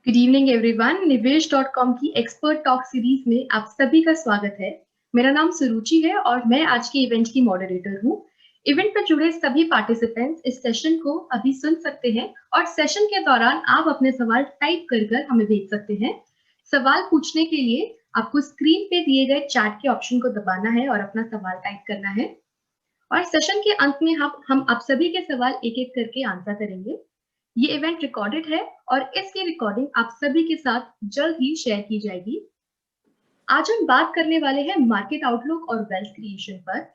Good evening everyone. निवेश.com की expert talk series में आप सभी का स्वागत है। मेरा नाम सुरुचि है और मैं आज के इवेंट की मॉडरेटर हूँ। इवेंट पर जुड़े सभी पार्टिसिपेंट्स इस सेशन को अभी सुन सकते हैं और सेशन के दौरान आप अपने सवाल टाइप कर हमें भेज सकते हैं। सवाल पूछने के लिए आपको स्क्रीन पे दिए गए चैट के ऑप्शन को दबाना है और अपना सवाल टाइप करना है और सेशन के अंत में हम आप सभी के सवाल एक एक करके आंसर करेंगे। ये इवेंट रिकॉर्डेड है और इसकी रिकॉर्डिंग आप सभी के साथ जल्द ही शेयर की जाएगी। आज हम बात करने वाले हैं मार्केट आउटलुक और वेल्थ क्रिएशन पर।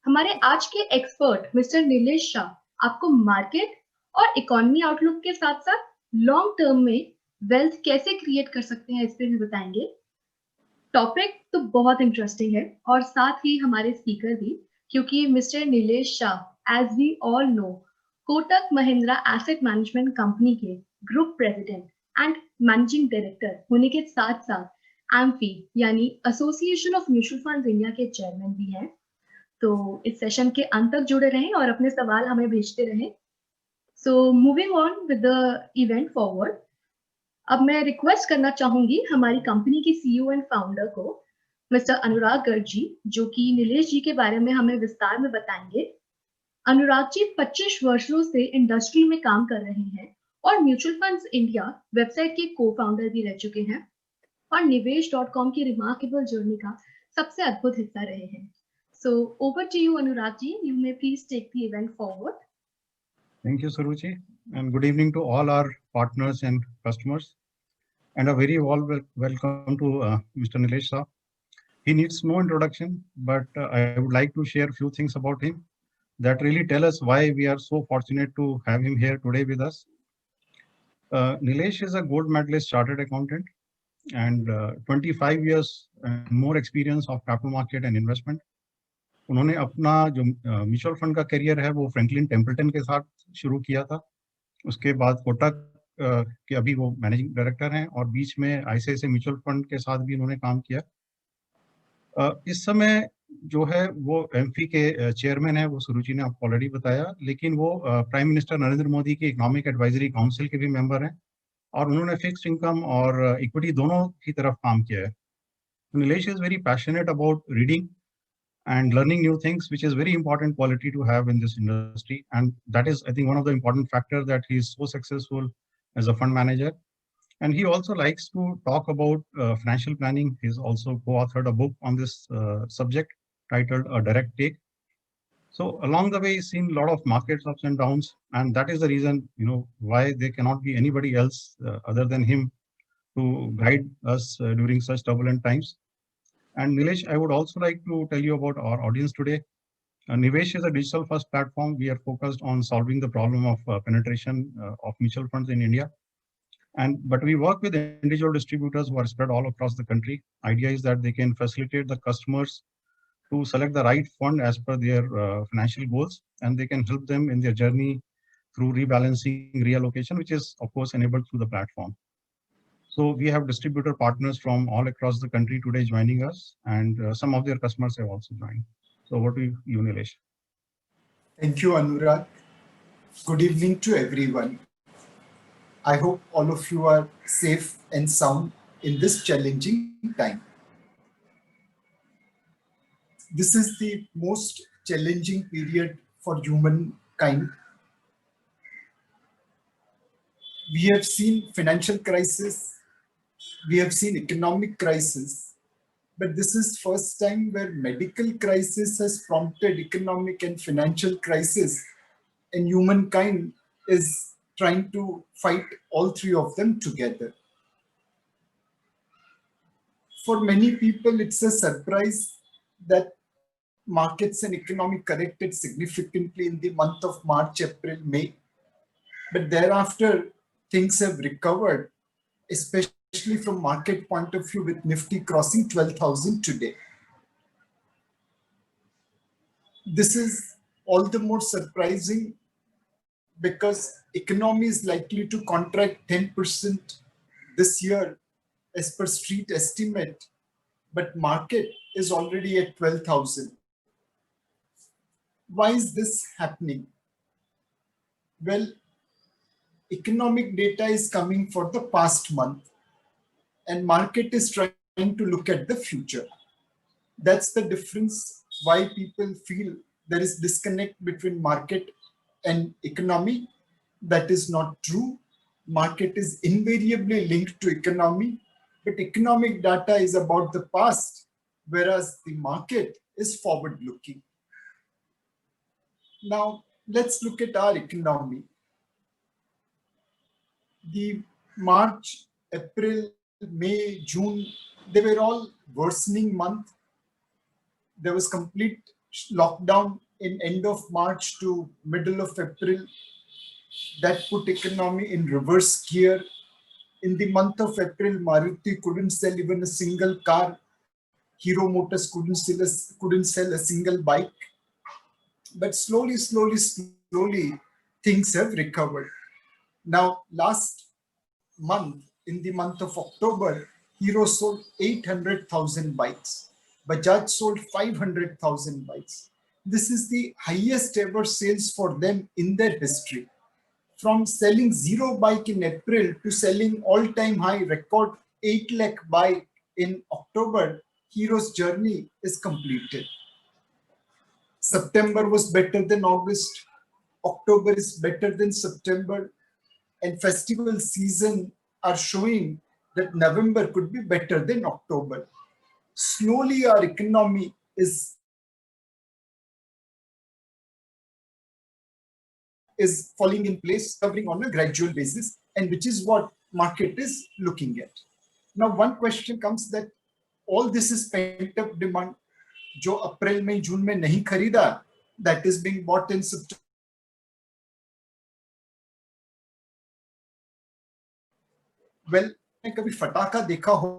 हमारे आज के एक्सपर्ट मिस्टर नीलेश शाह आपको मार्केट और इकोनॉमी आउटलुक के साथ साथ लॉन्ग टर्म में वेल्थ कैसे क्रिएट कर सकते हैं इस पर भी बताएंगे। टॉपिक तो बहुत इंटरेस्टिंग है और साथ ही हमारे स्पीकर भी, क्योंकि mister Nilesh Shah as we all know Kotak Mahindra asset management company के group president and managing director होने के साथ साथ एम्फी यानी association of mutual funds India के चेयरमैन भी हैं। तो इस सेशन के अंत तक जुड़े रहें और अपने सवाल हमें भेजते रहें। So moving on with the event forward, अब मैं रिक्वेस्ट करना चाहूंगी हमारी कंपनी के सीईओ एंड फाउंडर को, मिस्टर अनुराग गर्ग जी, जो कि नीलेश जी के बारे में हमें विस्तार में बताएंगे। अनुराग जी 25 वर्षों से इंडस्ट्री में काम कर रहे हैं और म्यूचुअल फंड्स इंडिया वेबसाइट के को फाउंडर भी रह चुके हैं और निवेश.com की रिमार्केबल जर्नी का सबसे अद्भुत हिस्सा रहे हैं। So over to you Anurag ji, you may please take the event forward. Thank you, Suruchi, and good evening to all our partners and customers, and a very warm welcome to Mr. Nilesh Shah. He needs no introduction, but I would like to share a few things about him that really tell us why we are so fortunate to have him here today with us. Nilesh is a gold medalist chartered accountant and 25 years and more experience of capital market and investment. उन्होंने अपना जो mutual fund का career है वो Franklin Templeton के साथ शुरू किया था। उसके बाद कोटक के अभी वो मैनेजिंग डायरेक्टर हैं और बीच में आईसीआईसीआई म्यूचुअल फंड के साथ भी उन्होंने काम किया। इस समय जो है वो एम्फी के चेयरमैन है, वो सुरुचि ने आपको ऑलरेडी बताया, लेकिन वो प्राइम मिनिस्टर नरेंद्र मोदी की इकोनॉमिक एडवाइजरी काउंसिल के भी मेंबर हैं और उन्होंने फिक्स्ड इनकम और इक्विटी दोनों की तरफ काम किया है। Nilesh is very passionate about reading and learning new things, which is very important quality to have in this industry. And that is, I think, one of the important factors that he is so successful as a fund manager. And he also likes to talk about financial planning. He's also co-authored a book on this subject titled A Direct Take. So along the way, he's seen a lot of markets ups and downs, and that is the reason, why there cannot be anybody else other than him to guide us during such turbulent times. And Nilesh, I would also like to tell you about our audience today. Nivesh is a digital first platform. We are focused on solving the problem of penetration of mutual funds in India. But we work with individual distributors who are spread all across the country. Idea is that they can facilitate the customers to select the right fund as per their financial goals, and they can help them in their journey through rebalancing, reallocation, which is of course enabled through the platform. So we have distributor partners from all across the country today joining us, and some of their customers have also joined. So over to you, Nilesh. Thank you, Anurag. Good evening to everyone. I hope all of you are safe and sound in this challenging time. This is the most challenging period for humankind. We have seen financial crisis, we have seen economic crisis, but this is first time where medical crisis has prompted economic and financial crisis, and humankind is trying to fight all three of them together. For many people, it's a surprise that markets and economy corrected significantly in the month of March, April, May. But thereafter, things have recovered, especially from market point of view, with Nifty crossing 12,000 today. This is all the more surprising because economy is likely to contract 10% this year as per street estimate, but market is already at 12,000. Why is this happening? Well, economic data is coming for the past month and market is trying to look at the future. That's the difference why people feel there is disconnect between market and economy. That is not true. Market is invariably linked to economy, but economic data is about the past, whereas the market is forward looking. Now, let's look at our economy. The March, April, May, June, they were all worsening month. There was complete lockdown in end of March to middle of April. That put economy in reverse gear. In the month of April, Maruti couldn't sell even a single car. Hero Motors couldn't sell a single bike. But slowly, things have recovered. Now, last month, in the month of October, Hero sold 800,000 bikes. Bajaj sold 500,000 bikes. This is the highest ever sales for them in their history. From selling zero bike in April to selling all-time high record 8 lakh bike in October, Hero's journey is completed. September was better than August. October is better than September. And festival season are showing that November could be better than October. Slowly our economy is falling in place, covering on a gradual basis, and which is what market is looking at. Now, one question comes that all this is pent-up demand. जो अप्रैल में जून में नहीं खरीदा, that is being bought in September. Well, कभी फटाका देखा हो,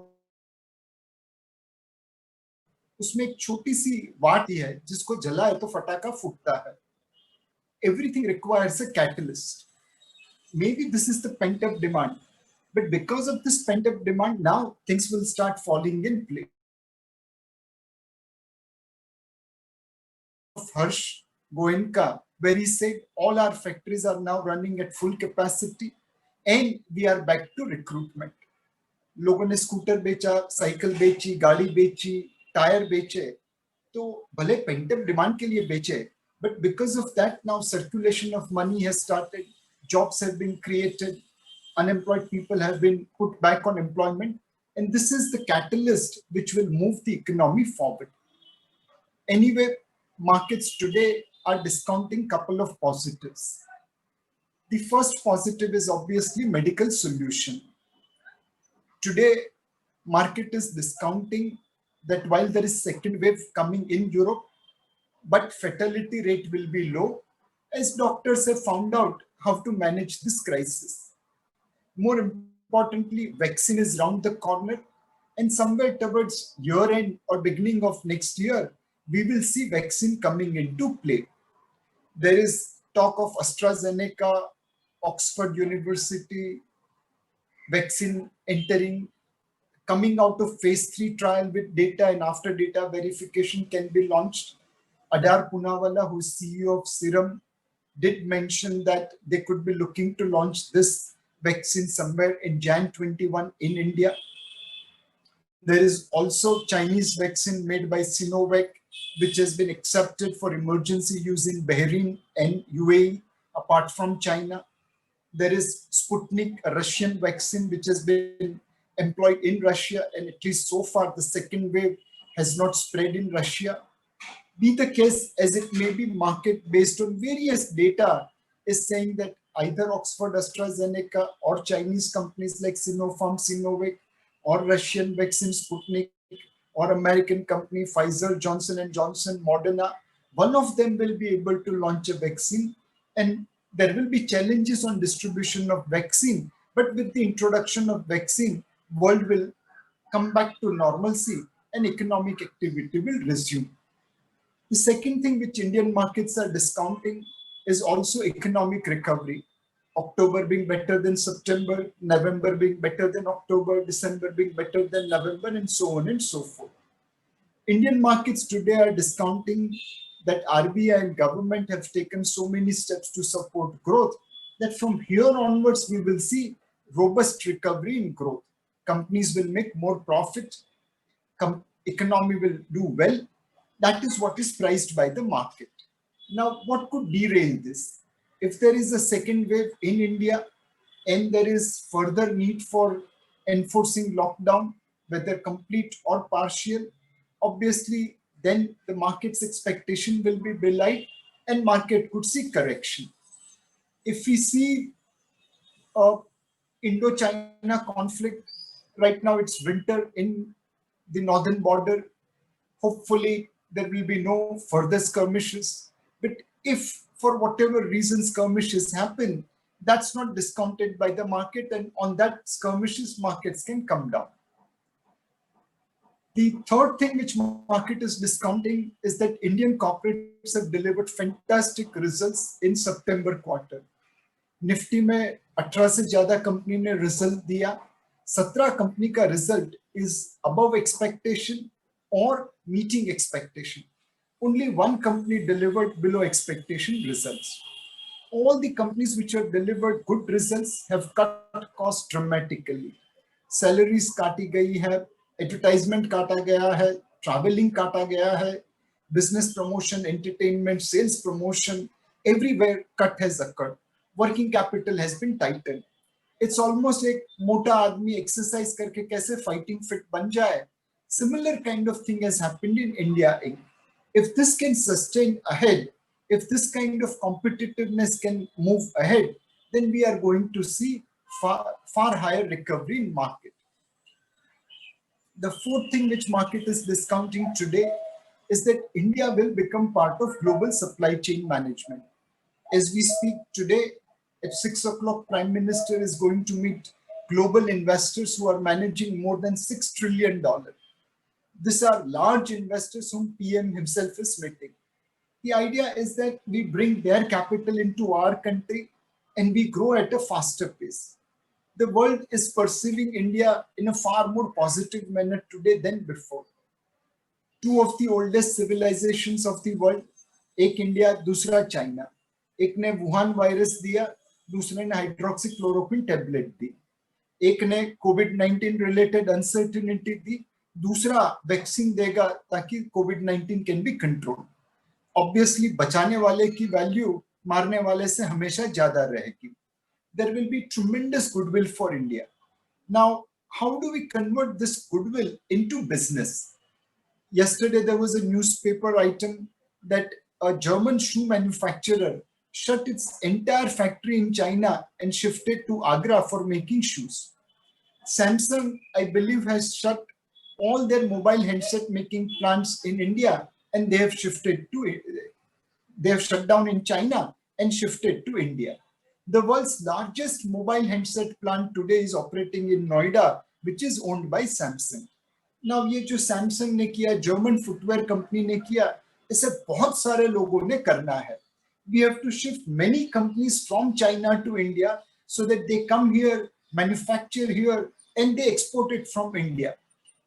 उसमें एक छोटी सी वाट है जिसको जलाए तो फटाका फूटता है. Everything requires a catalyst. Maybe this is the pent-up demand, but because of this pent-up demand, now things will start falling in place. Of Harsh Goenka, where he said all our factories are now running at full capacity and we are back to recruitment. लोगों ने scooter बेचा, cycle बेची, गाड़ी बेची, tyre बेचे, तो भले pent-up demand के लिए बेचे, but because of that now circulation of money has started, jobs have been created, unemployed people have been put back on employment, and this is the catalyst which will move the economy forward. Anyway, markets today are discounting couple of positives. The first positive is obviously medical solution. Today, market is discounting that while there is second wave coming in Europe, but fatality rate will be low as doctors have found out how to manage this crisis. More importantly, vaccine is round the corner, and somewhere towards year end or beginning of next year, we will see vaccine coming into play. There is talk of AstraZeneca, Oxford University vaccine coming out of phase 3 trial with data, and after data verification can be launched. Adar Poonawalla, who is CEO of Serum, did mention that they could be looking to launch this vaccine somewhere in Jan 21 in India. There is also Chinese vaccine made by Sinovac, which has been accepted for emergency use in Bahrain and UAE, apart from China. There is Sputnik, a Russian vaccine, which has been employed in Russia, and at least so far, the second wave has not spread in Russia. Be the case as it may be, market based on various data is saying that either Oxford AstraZeneca or Chinese companies like Sinopharm, Sinovac, or Russian vaccine Sputnik, or American company Pfizer, Johnson & Johnson, Moderna, one of them will be able to launch a vaccine, and there will be challenges on distribution of vaccine. But with the introduction of vaccine, world will come back to normalcy and economic activity will resume. The second thing which Indian markets are discounting is also economic recovery. October being better than September, November being better than October, December being better than November, and so on and so forth. Indian markets today are discounting that RBI and government have taken so many steps to support growth that from here onwards, we will see robust recovery in growth. Companies will make more profit, economy will do well. That is what is priced by the market. Now, what could derail this? If there is a second wave in India and there is further need for enforcing lockdown, whether complete or partial, obviously then the market's expectation will be belied and market could see correction. If we see a Indo-China conflict, right now it's winter in the northern border. Hopefully there will be no further skirmishes. But if for whatever reason skirmishes happen, that's not discounted by the market, and on that skirmishes, markets can come down. The third thing which market is discounting is that Indian corporates have delivered fantastic results in September quarter. Nifty में 18 से ज्यादा company ने result दिया. 17 company का result is above expectation और meeting expectation. Only one company delivered below expectation results. All the companies which have delivered good results have cut costs dramatically. Salaries काटी गई है, advertisement काटा गया है, traveling काटा गया है, business promotion, entertainment, sales promotion, everywhere cut has occurred. Working capital has been tightened. It's almost एक मोटा आदमी exercise करके कैसे fighting fit बन जाए. Similar kind of thing has happened in India. If this can sustain ahead, if this kind of competitiveness can move ahead, then we are going to see far higher recovery in market. The fourth thing which market is discounting today is that India will become part of global supply chain management. As we speak today, at 6 o'clock, Prime Minister is going to meet global investors who are managing more than $6 trillion. These are large investors whom PM himself is meeting. The idea is that we bring their capital into our country and we grow at a faster pace. The world is perceiving India in a far more positive manner today than before. Two of the oldest civilizations of the world, एक India दूसरा China, एक ने Wuhan virus दिया, दूसरे ने hydroxychloroquine tablet दी, एक ने कोविड-19 related uncertainty दी, दूसरा वैक्सीन देगा ताकि कोविड-19 कैन बी कंट्रोल. ऑब्वियसली बचाने वाले की वैल्यू मारने वाले से हमेशा ज्यादा रहेगी. There will be tremendous goodwill for India. Now, how do we convert this goodwill into business? Yesterday, there was a newspaper item that a German shoe manufacturer shut its entire factory in China and shifted to Agra for making shoes. Samsung, I believe, has shut all their mobile handset making plants in India, and they have shifted to, they have shut down in China and shifted to India. The world's largest mobile handset plant today is operating in Noida, which is owned by Samsung. Now, ये जो Samsung ने किया, German footwear company ने किया, इसे बहुत सारे लोगों ने करना है. We have to shift many companies from China to India so that they come here, manufacture here, and they export it from India.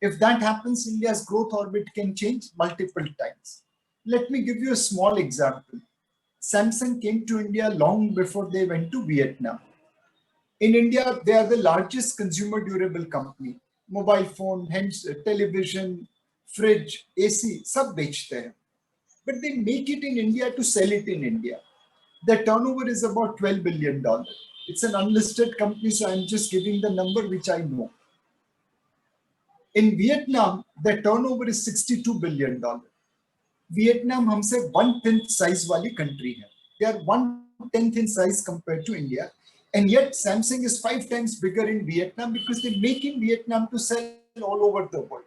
If that happens, India's growth orbit can change multiple times. Let me give you a small example. Samsung came to India long before they went to Vietnam. In India, they are the largest consumer durable company. Mobile phone, hands, television, fridge, AC, सब बेचते हैं. But they make it in India to sell it in India. Their turnover is about $12 billion. It's an unlisted company, so I'm just giving the number which I know. In Vietnam, their turnover is $62 billion. Vietnam हमसे 1/10 size वाली country है. They are 1/10 in size compared to India, and yet Samsung is 5 times bigger in Vietnam because they make in Vietnam to sell all over the world.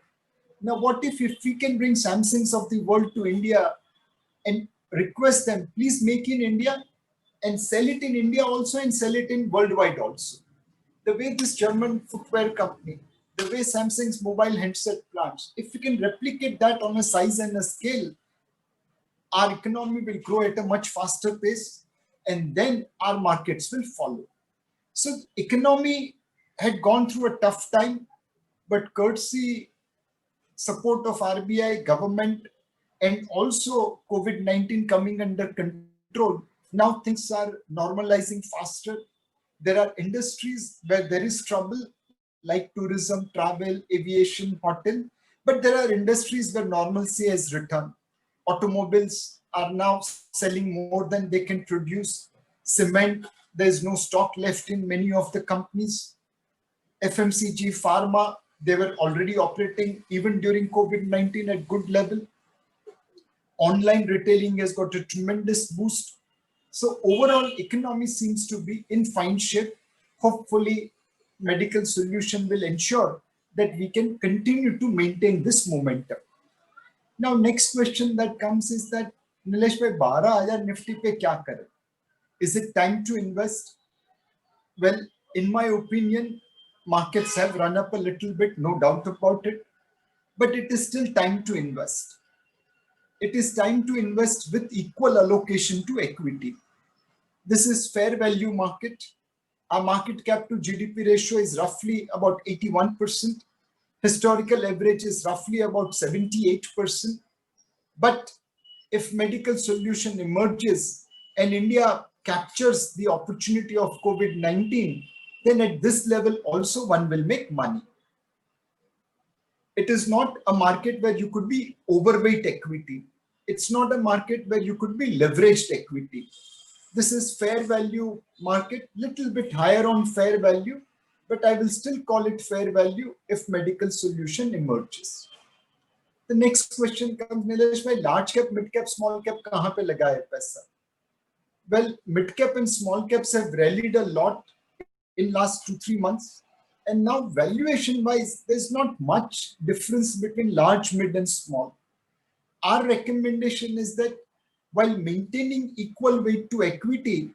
Now, what if we can bring Samsungs of the world to India and request them, please make in India and sell it in India also and sell it in worldwide also. The way this German footwear company, the way Samsung's mobile handset plants, if we can replicate that on a size and a scale, our economy will grow at a much faster pace and then our markets will follow. So economy had gone through a tough time, but courtesy support of RBI, government, and also COVID-19 coming under control, Now things are normalizing faster. There are industries where there is trouble, like tourism, travel, aviation, hotel, but there are industries where normalcy has returned. Automobiles are now selling more than they can produce. Cement, there's no stock left in many of the companies. FMCG, pharma, they were already operating even during COVID-19 at good level. Online retailing has got a tremendous boost. So overall economy seems to be in fine shape. Hopefully medical solution will ensure that we can continue to maintain this momentum. Now next question that comes is that Nilesh bhai 12,000 Nifty pe kya kare? Is it time to invest? Well, in my opinion, markets have run up a little bit, no doubt about it, but it is still time to invest. It is time to invest with equal allocation to equity. This is fair value market. Our market cap to GDP ratio is roughly about 81%. Historical average is roughly about 78%. But if medical solution emerges and India captures the opportunity of COVID-19, then at this level also one will make money. It is not a market where you could be overweight equity. It's not a market where you could be leveraged equity. This is fair value market, little bit higher on fair value, but I will still call it fair value if medical solution emerges. The next question comes, Nilesh bhai, large cap, mid cap, small cap, kahan pe laga hai paisa? Well, mid cap and small caps have rallied a lot in last 2-3 months. And now valuation wise, there's not much difference between large, mid and small. Our recommendation is that while maintaining equal weight to equity,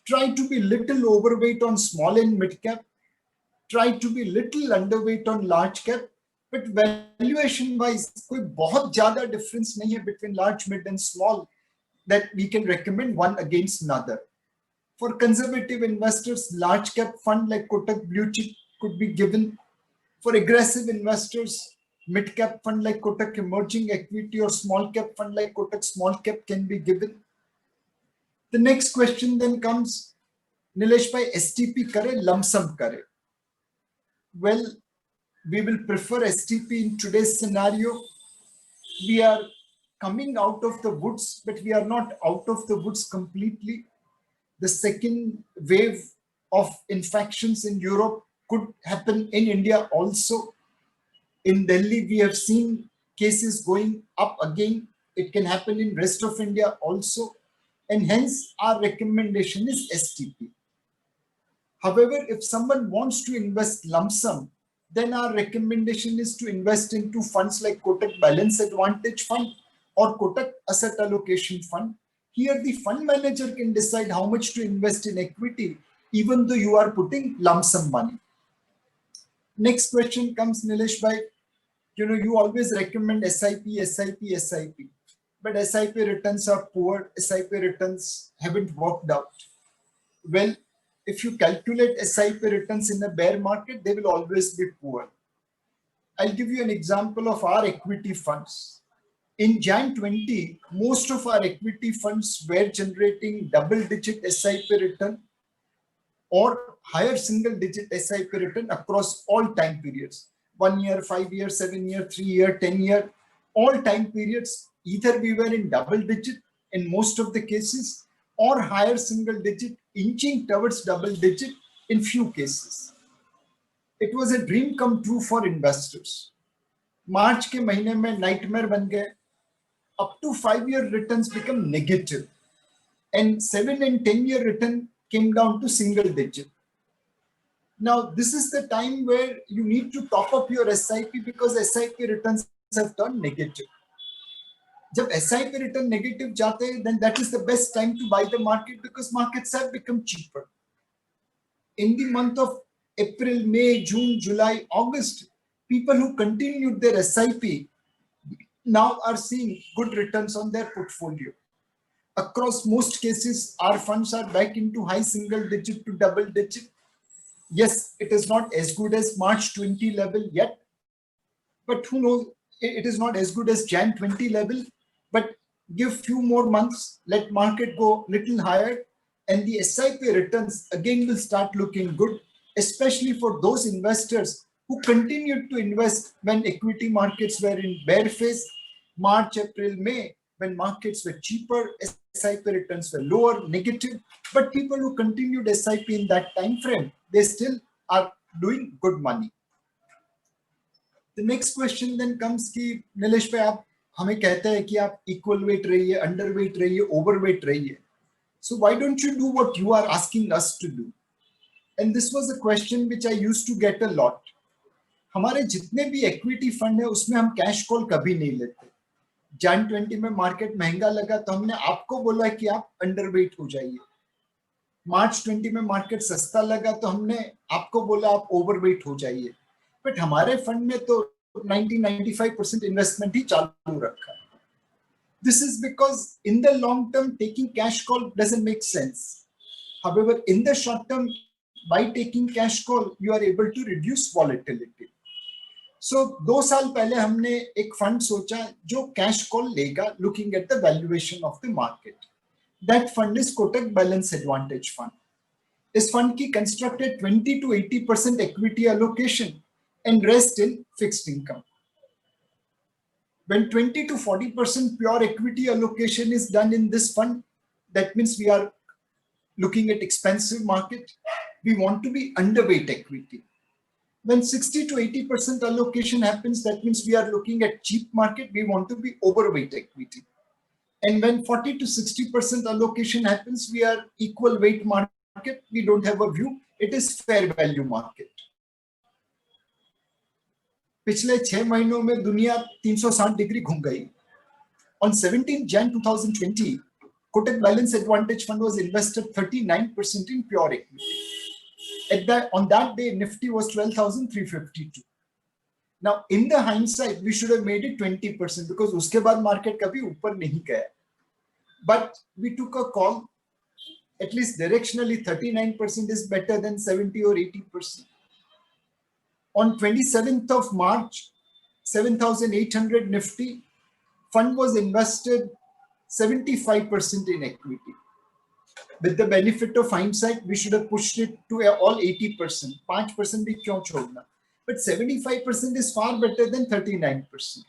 try to be little overweight on small and mid cap, try to be little underweight on large cap, but valuation wise, कोई बहुत ज़्यादा difference नहीं है between large, mid and small that we can recommend one against another. For conservative investors, large cap fund like Kotak Blue Chip could be given. For aggressive investors, mid cap fund like Kotak Emerging Equity or small cap fund like Kotak Small Cap can be given. The next question then comes, Nilesh bhai, STP kare, lump sum kare? Well, we will prefer STP in today's scenario. We are coming out of the woods, but we are not out of the woods completely. The second wave of infections in Europe could happen in India also. In Delhi, we have seen cases going up again. It can happen in rest of India also. And hence our recommendation is STP. However, if someone wants to invest lump sum, then our recommendation is to invest into funds like Kotak Balance Advantage Fund or Kotak Asset Allocation Fund. Here, the fund manager can decide how much to invest in equity, even though you are putting lump sum money. Next question comes, Nilesh bhai. You always recommend SIP, SIP, SIP, but SIP returns are poor. SIP returns haven't worked out. Well, if you calculate SIP returns in a bear market, they will always be poor. I'll give you an example of our equity funds. In Jan 20, most of our equity funds were generating double-digit SIP return or higher single-digit SIP return across all time periods. 1 year, 5 year, 7 year, 3 year, 10 year, all time periods. Either we were in double-digit in most of the cases or higher single-digit, inching towards double-digit in few cases. It was a dream come true for investors. March के महीने में nightmare बन गए. Up to 5-year returns become negative, and 7 and 10-year return came down to single digit. Now, this is the time where you need to top up your SIP because SIP returns have turned negative. Jab SIP return negative jate hain, then that is the best time to buy the market because markets have become cheaper. In the month of April, May, June, July, August, people who continued their SIP now are seeing good returns on their portfolio. Across most cases, our funds are back into high single digit to double digit. Yes, it is not as good as March 20 level yet, but who knows, it is not as good as Jan 20 level, but give few more months, let market go little higher, and the SIP returns again will start looking good, especially for those investors who continued to invest when equity markets were in bear phase, March, April, May, when markets were cheaper, SIP returns were lower, negative, but people who continued SIP in that time frame, they still are doing good money. The next question then comes कि नीलेश भाई आप हमें कहते हैं कि आप equal weight रहिए, underweight रहिए, overweight रहिए. So why don't you do what you are asking us to do? And this was a question which I used to get a lot. हमारे जितने भी equity fund है उसमें हम cash call कभी नहीं लेते. Jan 20 में market महंगा लगा तो हमने आपको बोला कि आप underweight हो जाइए. March 20 में market सस्ता लगा तो हमने आपको बोला आप overweight हो जाइए. बट हमारे फंड में तो 90-95% इन्वेस्टमेंट ही चालू रखा है. This is because in the long term taking cash call doesn't make sense. However, in the short term, by taking cash call, you are able to reduce volatility. So 2 साल पहले हमने एक fund सोचा जो cash call लेगा, looking at the valuation of the market. That fund is Kotak Balance Advantage Fund. इस fund की constructed 20 to 80% equity allocation and rest in fixed income. When 20 to 40% pure equity allocation is done in this fund, that means we are looking at expensive market. We want to be underweight equity. When 60 to 80% allocation happens, that means we are looking at cheap market. We want to be overweight equity. And when 40 to 60% allocation happens, we are equal weight market. We don't have a view. It is fair value market. पिछले 6 महीनों में दुनिया 360 degree घूम गई. On 17 Jan 2020, Kotak Balance Advantage Fund was invested 39% in pure equity. On that day, Nifty was 12,352. Now, in the hindsight, we should have made it 20% because उसके बाद market कभी ऊपर नहीं गया. But we took a call. At least directionally, 39% is better than 70 or 80%. On 27th of March, 7,800 Nifty fund was invested 75% in equity. With the benefit of hindsight, we should have pushed it to all 80%. 5% bhi kyun chodna? But 75% is far better than 39%.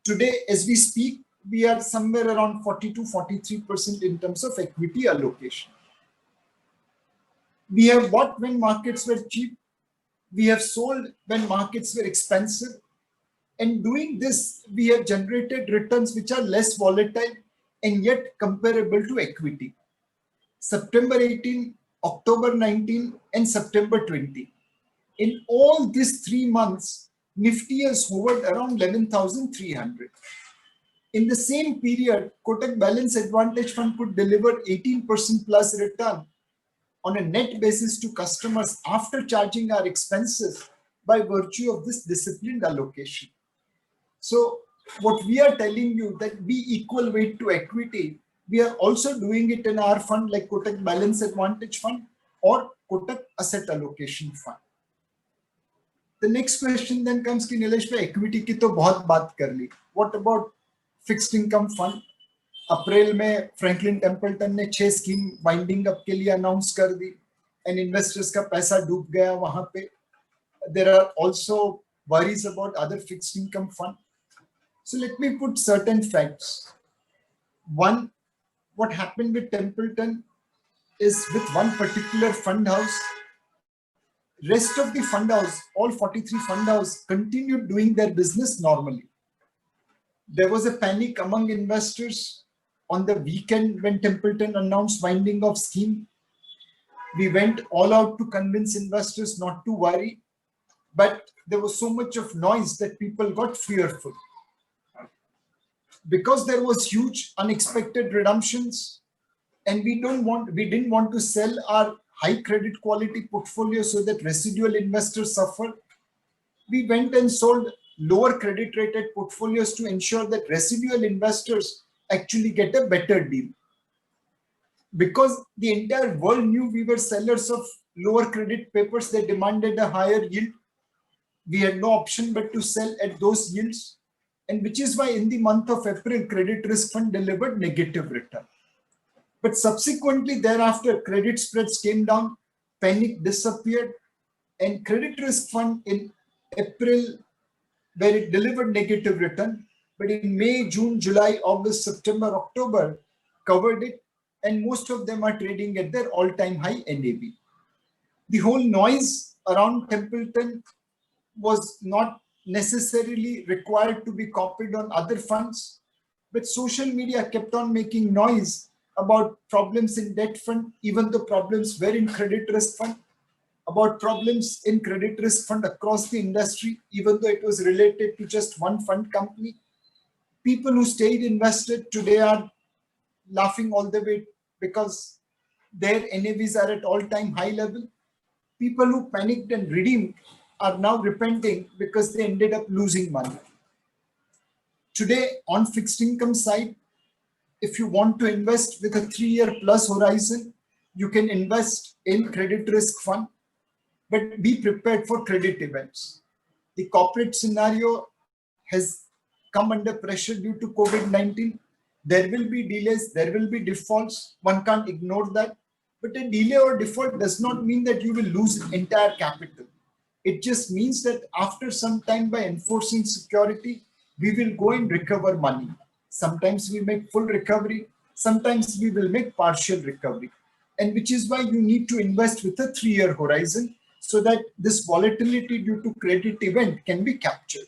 Today, as we speak, we are somewhere around 40 to 43% in terms of equity allocation. We have bought when markets were cheap. We have sold when markets were expensive. And doing this, we have generated returns which are less volatile and yet comparable to equity. September 18, October 19, and September 20. In all these 3 months, Nifty has hovered around 11,300. In the same period, Kotak Balance Advantage Fund could deliver 18% plus return on a net basis to customers after charging our expenses by virtue of this disciplined allocation. So what we are telling you that be equal weight to equity, we are also doing it in our fund like Kotak Balance Advantage Fund or Kotak Asset Allocation Fund. The next question then comes कि नीलेश भाई equity की तो बहुत बात कर ली. What about fixed income fund? अप्रैल में Franklin Templeton ने 6 scheme winding up के लिए अनाउंस कर दी एंड इन्वेस्टर्स का पैसा डूब गया वहां पे. There are also worries about other fixed income fund. So let me put certain facts. One, what happened with Templeton is with one particular fund house. Rest of the fund house, all 43 fund house, continued doing their business normally. There was a panic among investors on the weekend when Templeton announced winding of scheme. We went all out to convince investors not to worry, but there was so much of noise that people got fearful. Because there was huge unexpected redemptions and we didn't want to sell our high credit quality portfolio so that residual investors suffer. We went and sold lower credit rated portfolios to ensure that residual investors actually get a better deal. Because the entire world knew we were sellers of lower credit papers, they demanded a higher yield. We had no option but to sell at those yields. and which is why in the month of April, credit risk fund delivered negative return. But subsequently thereafter, credit spreads came down, panic disappeared, and credit risk fund in April, where it delivered negative return, but in May, June, July, August, September, October, covered it, and most of them are trading at their all-time high NAV. The whole noise around Templeton was not necessarily required to be copied on other funds, but social media kept on making noise about problems in debt fund, even though problems were in credit risk fund, about problems in credit risk fund across the industry, even though it was related to just one fund company. People who stayed invested today are laughing all the way because their NAVs are at all-time high level. People who panicked and redeemed are now repenting because they ended up losing money. Today, on fixed income side, if you want to invest with a 3-year plus horizon, you can invest in credit risk fund, but be prepared for credit events. The corporate scenario has come under pressure due to COVID-19. There will be delays, there will be defaults. One can't ignore that. But a delay or default does not mean that you will lose entire capital. It just means that after some time, by enforcing security, we will go and recover money. Sometimes we make full recovery, sometimes we will make partial recovery. And which is why you need to invest with a 3-year horizon so that this volatility due to credit event can be captured.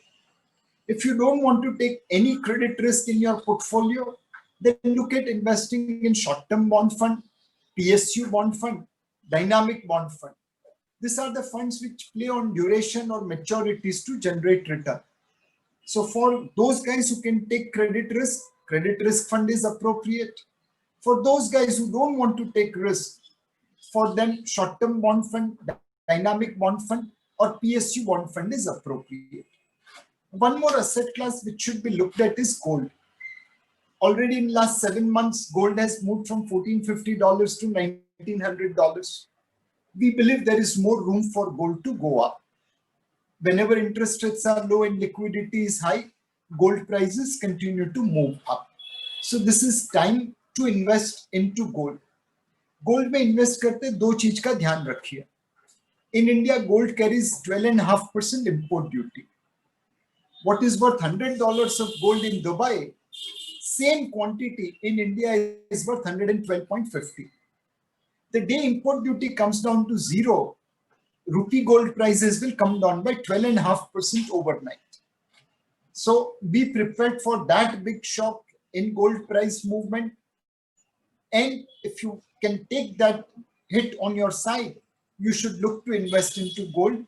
If you don't want to take any credit risk in your portfolio, then look at investing in short-term bond fund, PSU bond fund, dynamic bond fund. These are the funds which play on duration or maturities to generate return. So for those guys who can take credit risk fund is appropriate. For those guys who don't want to take risk, for them short-term bond fund, dynamic bond fund, or PSU bond fund is appropriate. One more asset class which should be looked at is gold. Already in last 7 months, gold has moved from $1,450 to $1,900. We believe there is more room for gold to go up. Whenever interest rates are low and liquidity is high, gold prices continue to move up. So this is time to invest into gold. Gold में invest करते दो चीज का ध्यान रखिए. In India, gold carries 12.5% import duty. What is worth $100 of gold in Dubai, same quantity in India is worth 112.50. The day import duty comes down to zero, rupee gold prices will come down by 12.5% overnight. So be prepared for that big shock in gold price movement. And if you can take that hit on your side, you should look to invest into gold.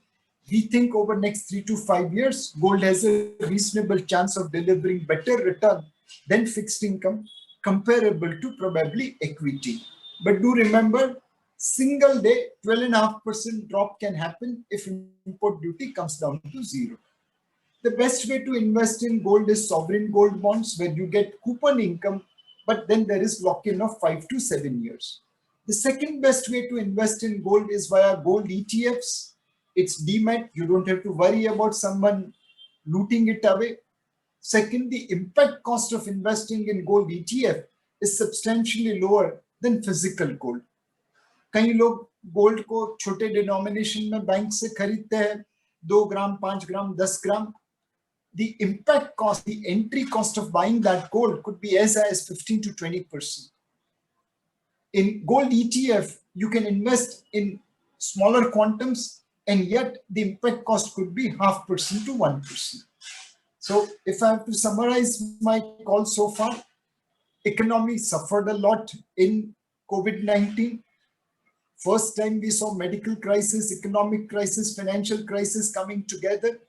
We think over next 3 to 5 years, gold has a reasonable chance of delivering better return than fixed income, comparable to probably equity. But do remember, single day 12.5% drop can happen if import duty comes down to zero. The best way to invest in gold is sovereign gold bonds, where you get coupon income, but then there is lock-in of 5 to 7 years. The second best way to invest in gold is via gold ETFs. It's demat. You don't have to worry about someone looting it away. Second, the impact cost of investing in gold ETF is substantially lower than physical gold. कई लोग gold को छोटे denomination में bank से खरीदते हैं, 2 ग्राम, 5 ग्राम, 10 ग्राम. The impact cost, the entry cost of buying that gold could be as high as 15 to 20%. In gold ETF, you can invest in smaller quantums, and yet the impact cost could be 0.5% to 1%. So if I have to summarize my call so far, economy suffered a lot in COVID-19. First time we saw medical crisis, economic crisis, financial crisis coming together.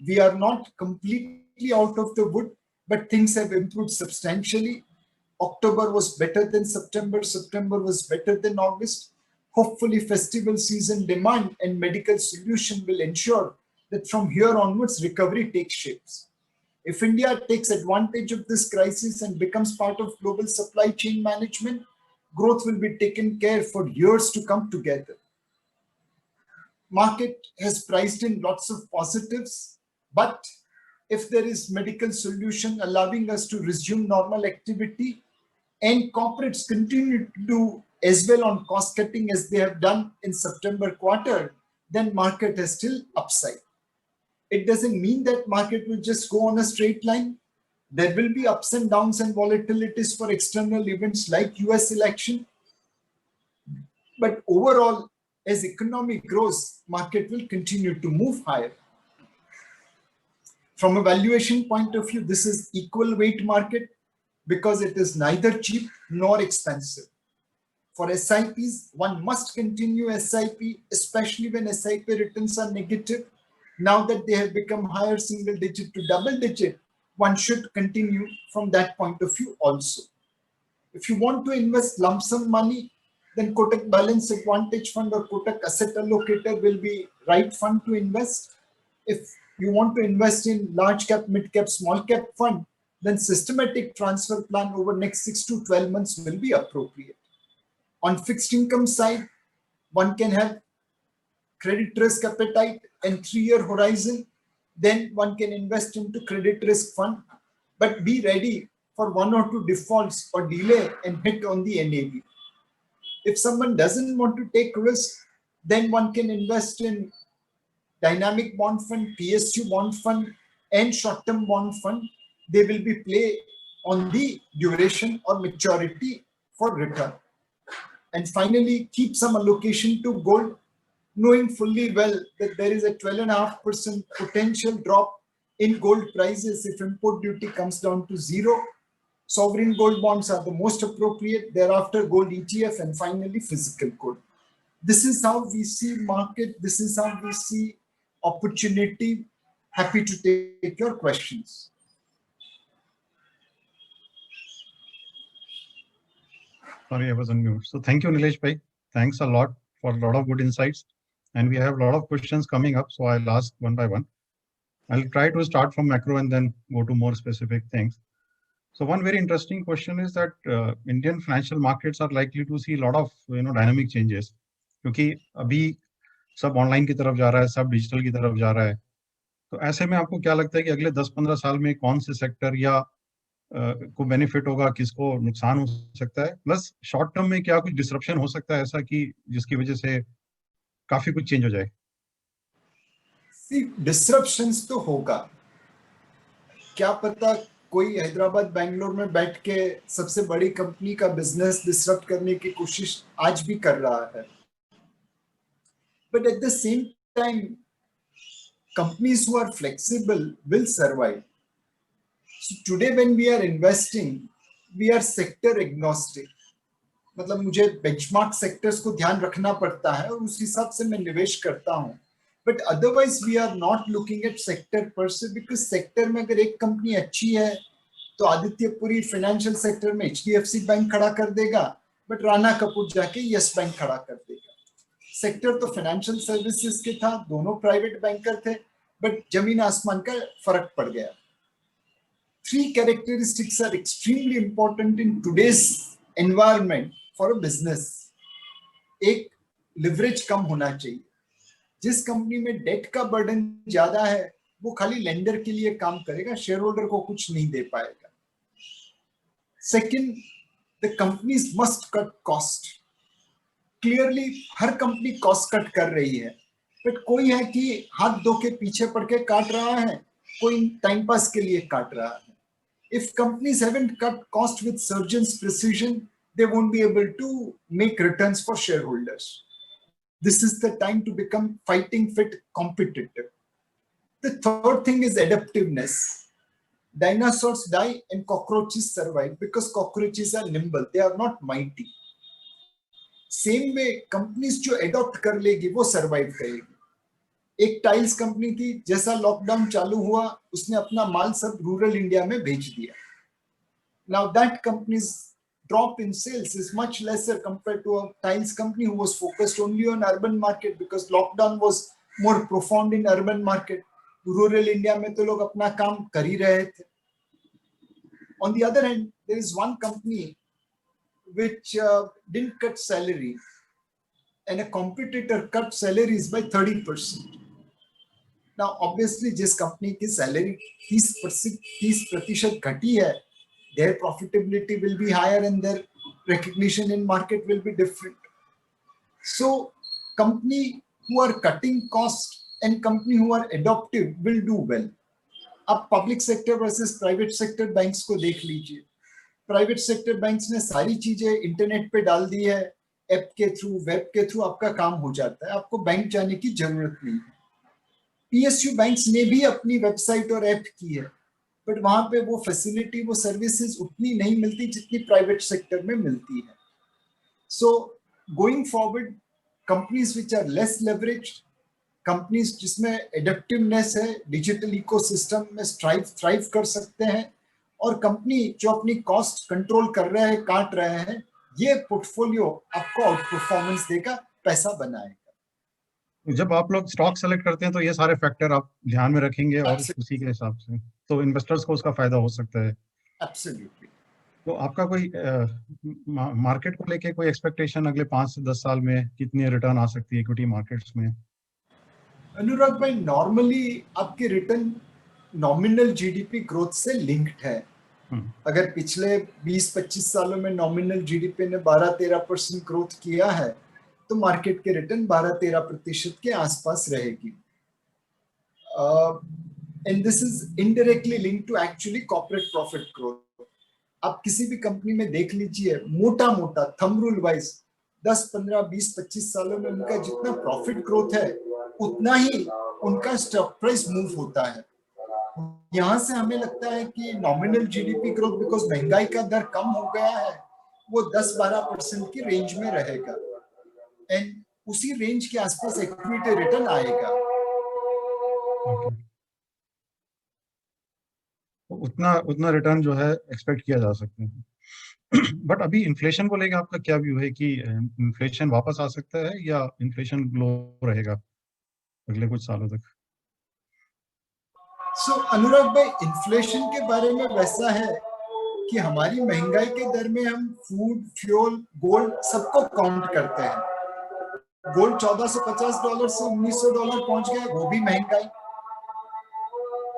We are not completely out of the wood, but things have improved substantially. October was better than September. September was better than August. Hopefully festival season demand and medical solution will ensure that from here onwards recovery takes shapes. If India takes advantage of this crisis and becomes part of global supply chain management, growth will be taken care for years to come together. Market has priced in lots of positives, but if there is medical solution allowing us to resume normal activity, and corporates continue to do as well on cost cutting as they have done in September quarter, then market is still upside. It doesn't mean that market will just go on a straight line. There will be ups and downs and volatilities for external events like US election. But overall, as economy grows, market will continue to move higher. From a valuation point of view, this is equal weight market because it is neither cheap nor expensive. For SIPs, one must continue SIP, especially when SIP returns are negative. Now that they have become higher single digit to double digit, one should continue from that point of view also. If you want to invest lump sum money, then Kotak Balance Advantage Fund or Kotak Asset Allocator will be right fund to invest. If you want to invest in large cap, mid cap, small cap fund, then systematic transfer plan over next 6 to 12 months will be appropriate. On fixed income side, one can have credit risk appetite and 3-year horizon. Then one can invest into credit risk fund, but be ready for 1 or 2 defaults or delay and hit on the NAV. If someone doesn't want to take risk, then one can invest in dynamic bond fund, PSU bond fund, and short-term bond fund. They will be play on the duration or maturity for return. And finally, keep some allocation to gold, knowing fully well that there is a 12.5% potential drop in gold prices if import duty comes down to 0. Sovereign gold bonds are the most appropriate, thereafter gold ETF, and finally physical gold. This is how we see market, this is how we see opportunity. Happy to take your questions. Sorry, I was on mute. So thank you, Nilesh Bhai. Thanks a lot for a lot of good insights. And we have a lot of questions coming up, so I'll ask one by one. I'll try to start from macro and then go to more specific things. So one very interesting question is that Indian financial markets are likely to see a lot of dynamic changes, क्योंकि अभी सब online की तरफ जा रहा है, सब digital की तरफ जा रहा है. तो ऐसे में आपको क्या लगता है कि अगले 10-15 साल में कौन से सेक्टर या को बेनिफिट होगा, किसको नुकसान हो सकता है, प्लस शॉर्ट टर्म में क्या कुछ डिसरप्शन हो सकता है ऐसा कि जिसकी वजह से काफी कुछ चेंज हो जाए? डिसरप्शंस तो होगा, क्या पता कोई हैदराबाद बेंगलोर में बैठ के सबसे बड़ी कंपनी का बिजनेस डिसरप्ट करने की कोशिश आज भी कर रहा है. But at the same time companies who are flexible will survive. So today when we are investing, we are sector agnostic. मतलब मुझे benchmark sectors को ध्यान रखना पड़ता है और उस हिसाब से मैं निवेश करता हूँ. But otherwise we are not looking at sector per se, because sector में अगर एक कंपनी अच्छी है तो आदित्यपुरी फाइनेंशियल सेक्टर में HDFC बैंक खड़ा कर देगा, बट राणा कपूर जाके यस बैंक खड़ा कर देगा. सेक्टर तो फाइनेंशियल सर्विसेज के था, दोनों प्राइवेट बैंकर थे, बट जमीन आसमान का फर्क पड़ गया. 3 characteristics are extremely important in today's environment for a business. एक, लिवरेज कम होना चाहिए. जिस कंपनी में डेट का बर्डन ज्यादा है वो खाली लेंडर के लिए काम करेगा, शेयर होल्डर को कुछ नहीं दे पाएगा. Second, the companies must cut cost. Clearly her company cost cut कर रही है, बट कोई है कि हाथ धो के पीछे पड़ के काट रहा है, कोई टाइम पास के लिए काट रहा है. If companies haven't cut cost with surgeon's precision, they won't be able to make returns for shareholders. This is the time to become fighting fit, competitive. The third thing is adaptiveness. Dinosaurs die and cockroaches survive because cockroaches are nimble, they are not mighty. Same way companies जो adopt कर लेगी वो survive करेगी. एक tiles company थी, जैसा lockdown चालू हुआ उसने अपना माल सब रूरल इंडिया में भेज दिया. Now that companies drop in sales is much lesser compared to a tiles company who was focused only on urban market, because lockdown was more profound in urban market. Rural India में तो लोग अपना काम कर ही रहे थे. On the other hand there is one company which didn't cut salary and a competitor cut salaries by 30%. Now obviously जिस कंपनी की सैलरी 30% घटी है, their profitability will be higher and their recognition in market will be different. So company who are cutting cost and company who are adaptive will do well. अब public sector versus private sector banks को देख लीजिए. Private sector banks ने सारी चीजें internet पे डाल दी है, ऐप के थ्रू, वेब के थ्रू आपका काम हो जाता है, आपको बैंक जाने की जरूरत नहीं है. पीएसयू बैंक्स ने भी अपनी वेबसाइट और ऐप की है, बट वहां पे वो फैसिलिटी, वो सर्विसेज उतनी नहीं मिलती जितनी प्राइवेट सेक्टर में मिलती है. So going forward, companies which are less leveraged, companies जिसमें एडेप्टिवनेस है, डिजिटल इकोसिस्टम में थ्राइव कर सकते हैं, और कंपनी जो अपनी कॉस्ट कंट्रोल कर रहे हैं, काट रहे हैं, ये पोर्टफोलियो आपको आउट परफॉर्मेंस देगा, पैसा बनाएगा. जब आप लोग स्टॉक सेलेक्ट करते हैं तो ये सारे फैक्टर आप ध्यान में रखेंगे और उसी के हिसाब से तो इन्वेस्टर्स को उसका फायदा हो सकता है. एब्सोल्युटली. तो आपका कोई मार्केट को लेके कोई एक्सपेक्टेशन अगले 5 से 10 साल में कितनी रिटर्न आ सकती है इक्विटी मार्केट्स में? अनुराग भाई, नॉर्मली आपके रिटर्न नॉमिनल जीडीपी ग्रोथ से लिंक्ड है. अगर पिछले 20-25 सालों में नॉमिनल जीडीपी ने 12-13% ग्रोथ किया है, तो मार्केट के रिटर्न 12-13% के आसपास रहेगी. And this is indirectly linked to actually corporate profit growth. आप किसी भी कंपनी में देख लीजिए, मोटा मोटा थंब रूल वाइज 10, 15, 20, 25 सालों में उनका जितना प्रॉफिट ग्रोथ है, उतना ही उनका स्टॉक प्राइस मूव होता है. यहां से हमें लगता है कि नॉमिनल जीडीपी ग्रोथ, बिकॉज महंगाई का दर कम हो गया है, वो 10-12% की रेंज में रहेगा, एंड उसी रेंज के आसपास इक्विटी रिटर्न आएगा. उतना रिटर्न जो है एक्सपेक्ट किया जा सकता है. बट अभी इन्फ्लेशन को लेकर आपका क्या व्यू है कि इन्फ्लेशन वापस आ सकता है या इन्फ्लेशन लो रहेगा अगले कुछ सालों तक? सो अनुराग भाई, इन्फ्लेशन के बारे में वैसा है कि हमारी महंगाई के दर में हम फूड, फ्यूल, गोल्ड सबको काउंट करते हैं. गोल्ड $1450 से $1900 पहुंच गया, वो भी महंगाई.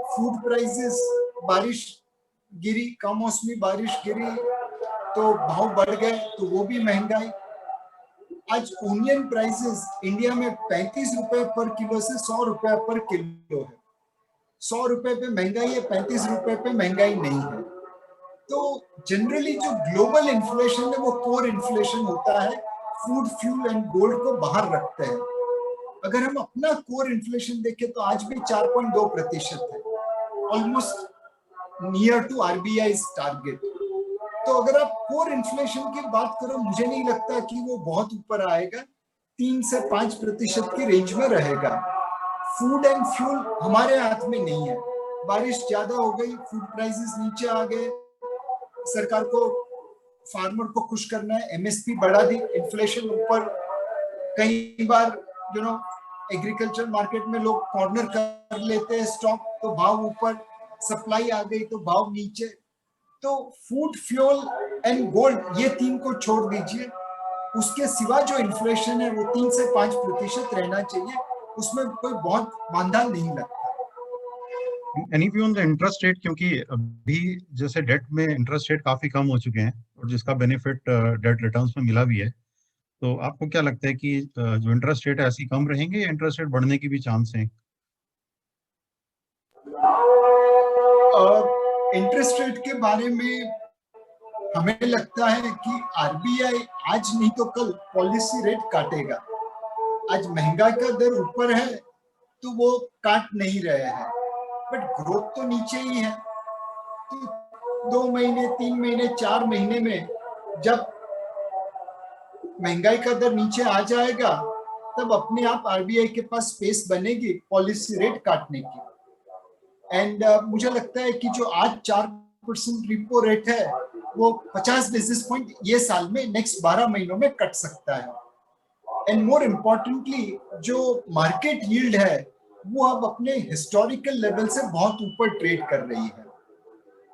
फूड प्राइसेस, बारिश गिरी, कमौसमी बारिश गिरी तो भाव बढ़ गए, तो वो भी महंगाई. आज ओनियन प्राइसेस इंडिया में 35 रुपए पर किलो से 100 रुपए पर किलो है. 100 रुपए पे महंगाई है, 35 रुपए पे महंगाई नहीं है. तो जनरली जो ग्लोबल इन्फ्लेशन है वो कोर इन्फ्लेशन होता है, फूड, फ्यूल एंड गोल्ड को बाहर रखते हैं. अगर हम अपना कोर इन्फ्लेशन देखें तो आज भी 4.2% है, almost near to RBI target. तो अगर आप कोर इन्फ्लेशन की बात करो, मुझे नहीं लगता कि वो बहुत ऊपर आएगा, 3 से 5% की रेंज में रहेगा. फूड एंड फ्यूल हमारे हाथ में नहीं है. बारिश ज्यादा हो गई, फूड प्राइसेस नीचे आ गए, सरकार को फार्मर को खुश करना है, एमएसपी बढ़ा दी, इन्फ्लेशन ऊपर. कई बार एग्रीकल्चर मार्केट में लोग कॉर्नर कर लेते हैं स्टॉक, तो भाव ऊपर, सप्लाई आ गई तो भाव नीचे. तो फूड, फ्यूल एंड गोल्ड, ये 3 को छोड़ दीजिए, उसके सिवा जो इन्फ्लेशन है वो 3 से 5% रहना चाहिए, उसमें कोई बहुत बांधा नहीं लगता. Any view on the interest rate, क्योंकि अभी जैसे डेट में इंटरेस्ट रेट काफी कम हो चुके हैं और जिसका बेनिफिट डेट रिटर्न्स में मिला भी है, तो आपको क्या लगता है कि जो इंटरेस्ट रेट है ऐसी कम रहेंगे या इंटरेस्ट रेट बढ़ने की भी चांस है? इंटरेस्ट रेट के बारे में हमें लगता है कि आरबीआई आज नहीं तो कल पॉलिसी रेट काटेगा. आज महंगाई का दर ऊपर है तो वो काट नहीं रहे हैं, बट ग्रोथ तो नीचे ही है. तो 2 महीने, 3 महीने, 4 महीने में जब महंगाई का दर नीचे आ जाएगा, तब अपने आप आरबीआई के पास स्पेस बनेगी पॉलिसी रेट काटने की. एंड मुझे लगता है कि जो आज 4% रिपो रेट है, वो 50 बेसिस पॉइंट ये साल में, नेक्स्ट 12 महीनों में कट सकता है. एंड मोर इम्पोर्टेंटली, जो मार्केट यील्ड है वो अब अपने हिस्टोरिकल लेवल से बहुत ऊपर ट्रेड कर रही है.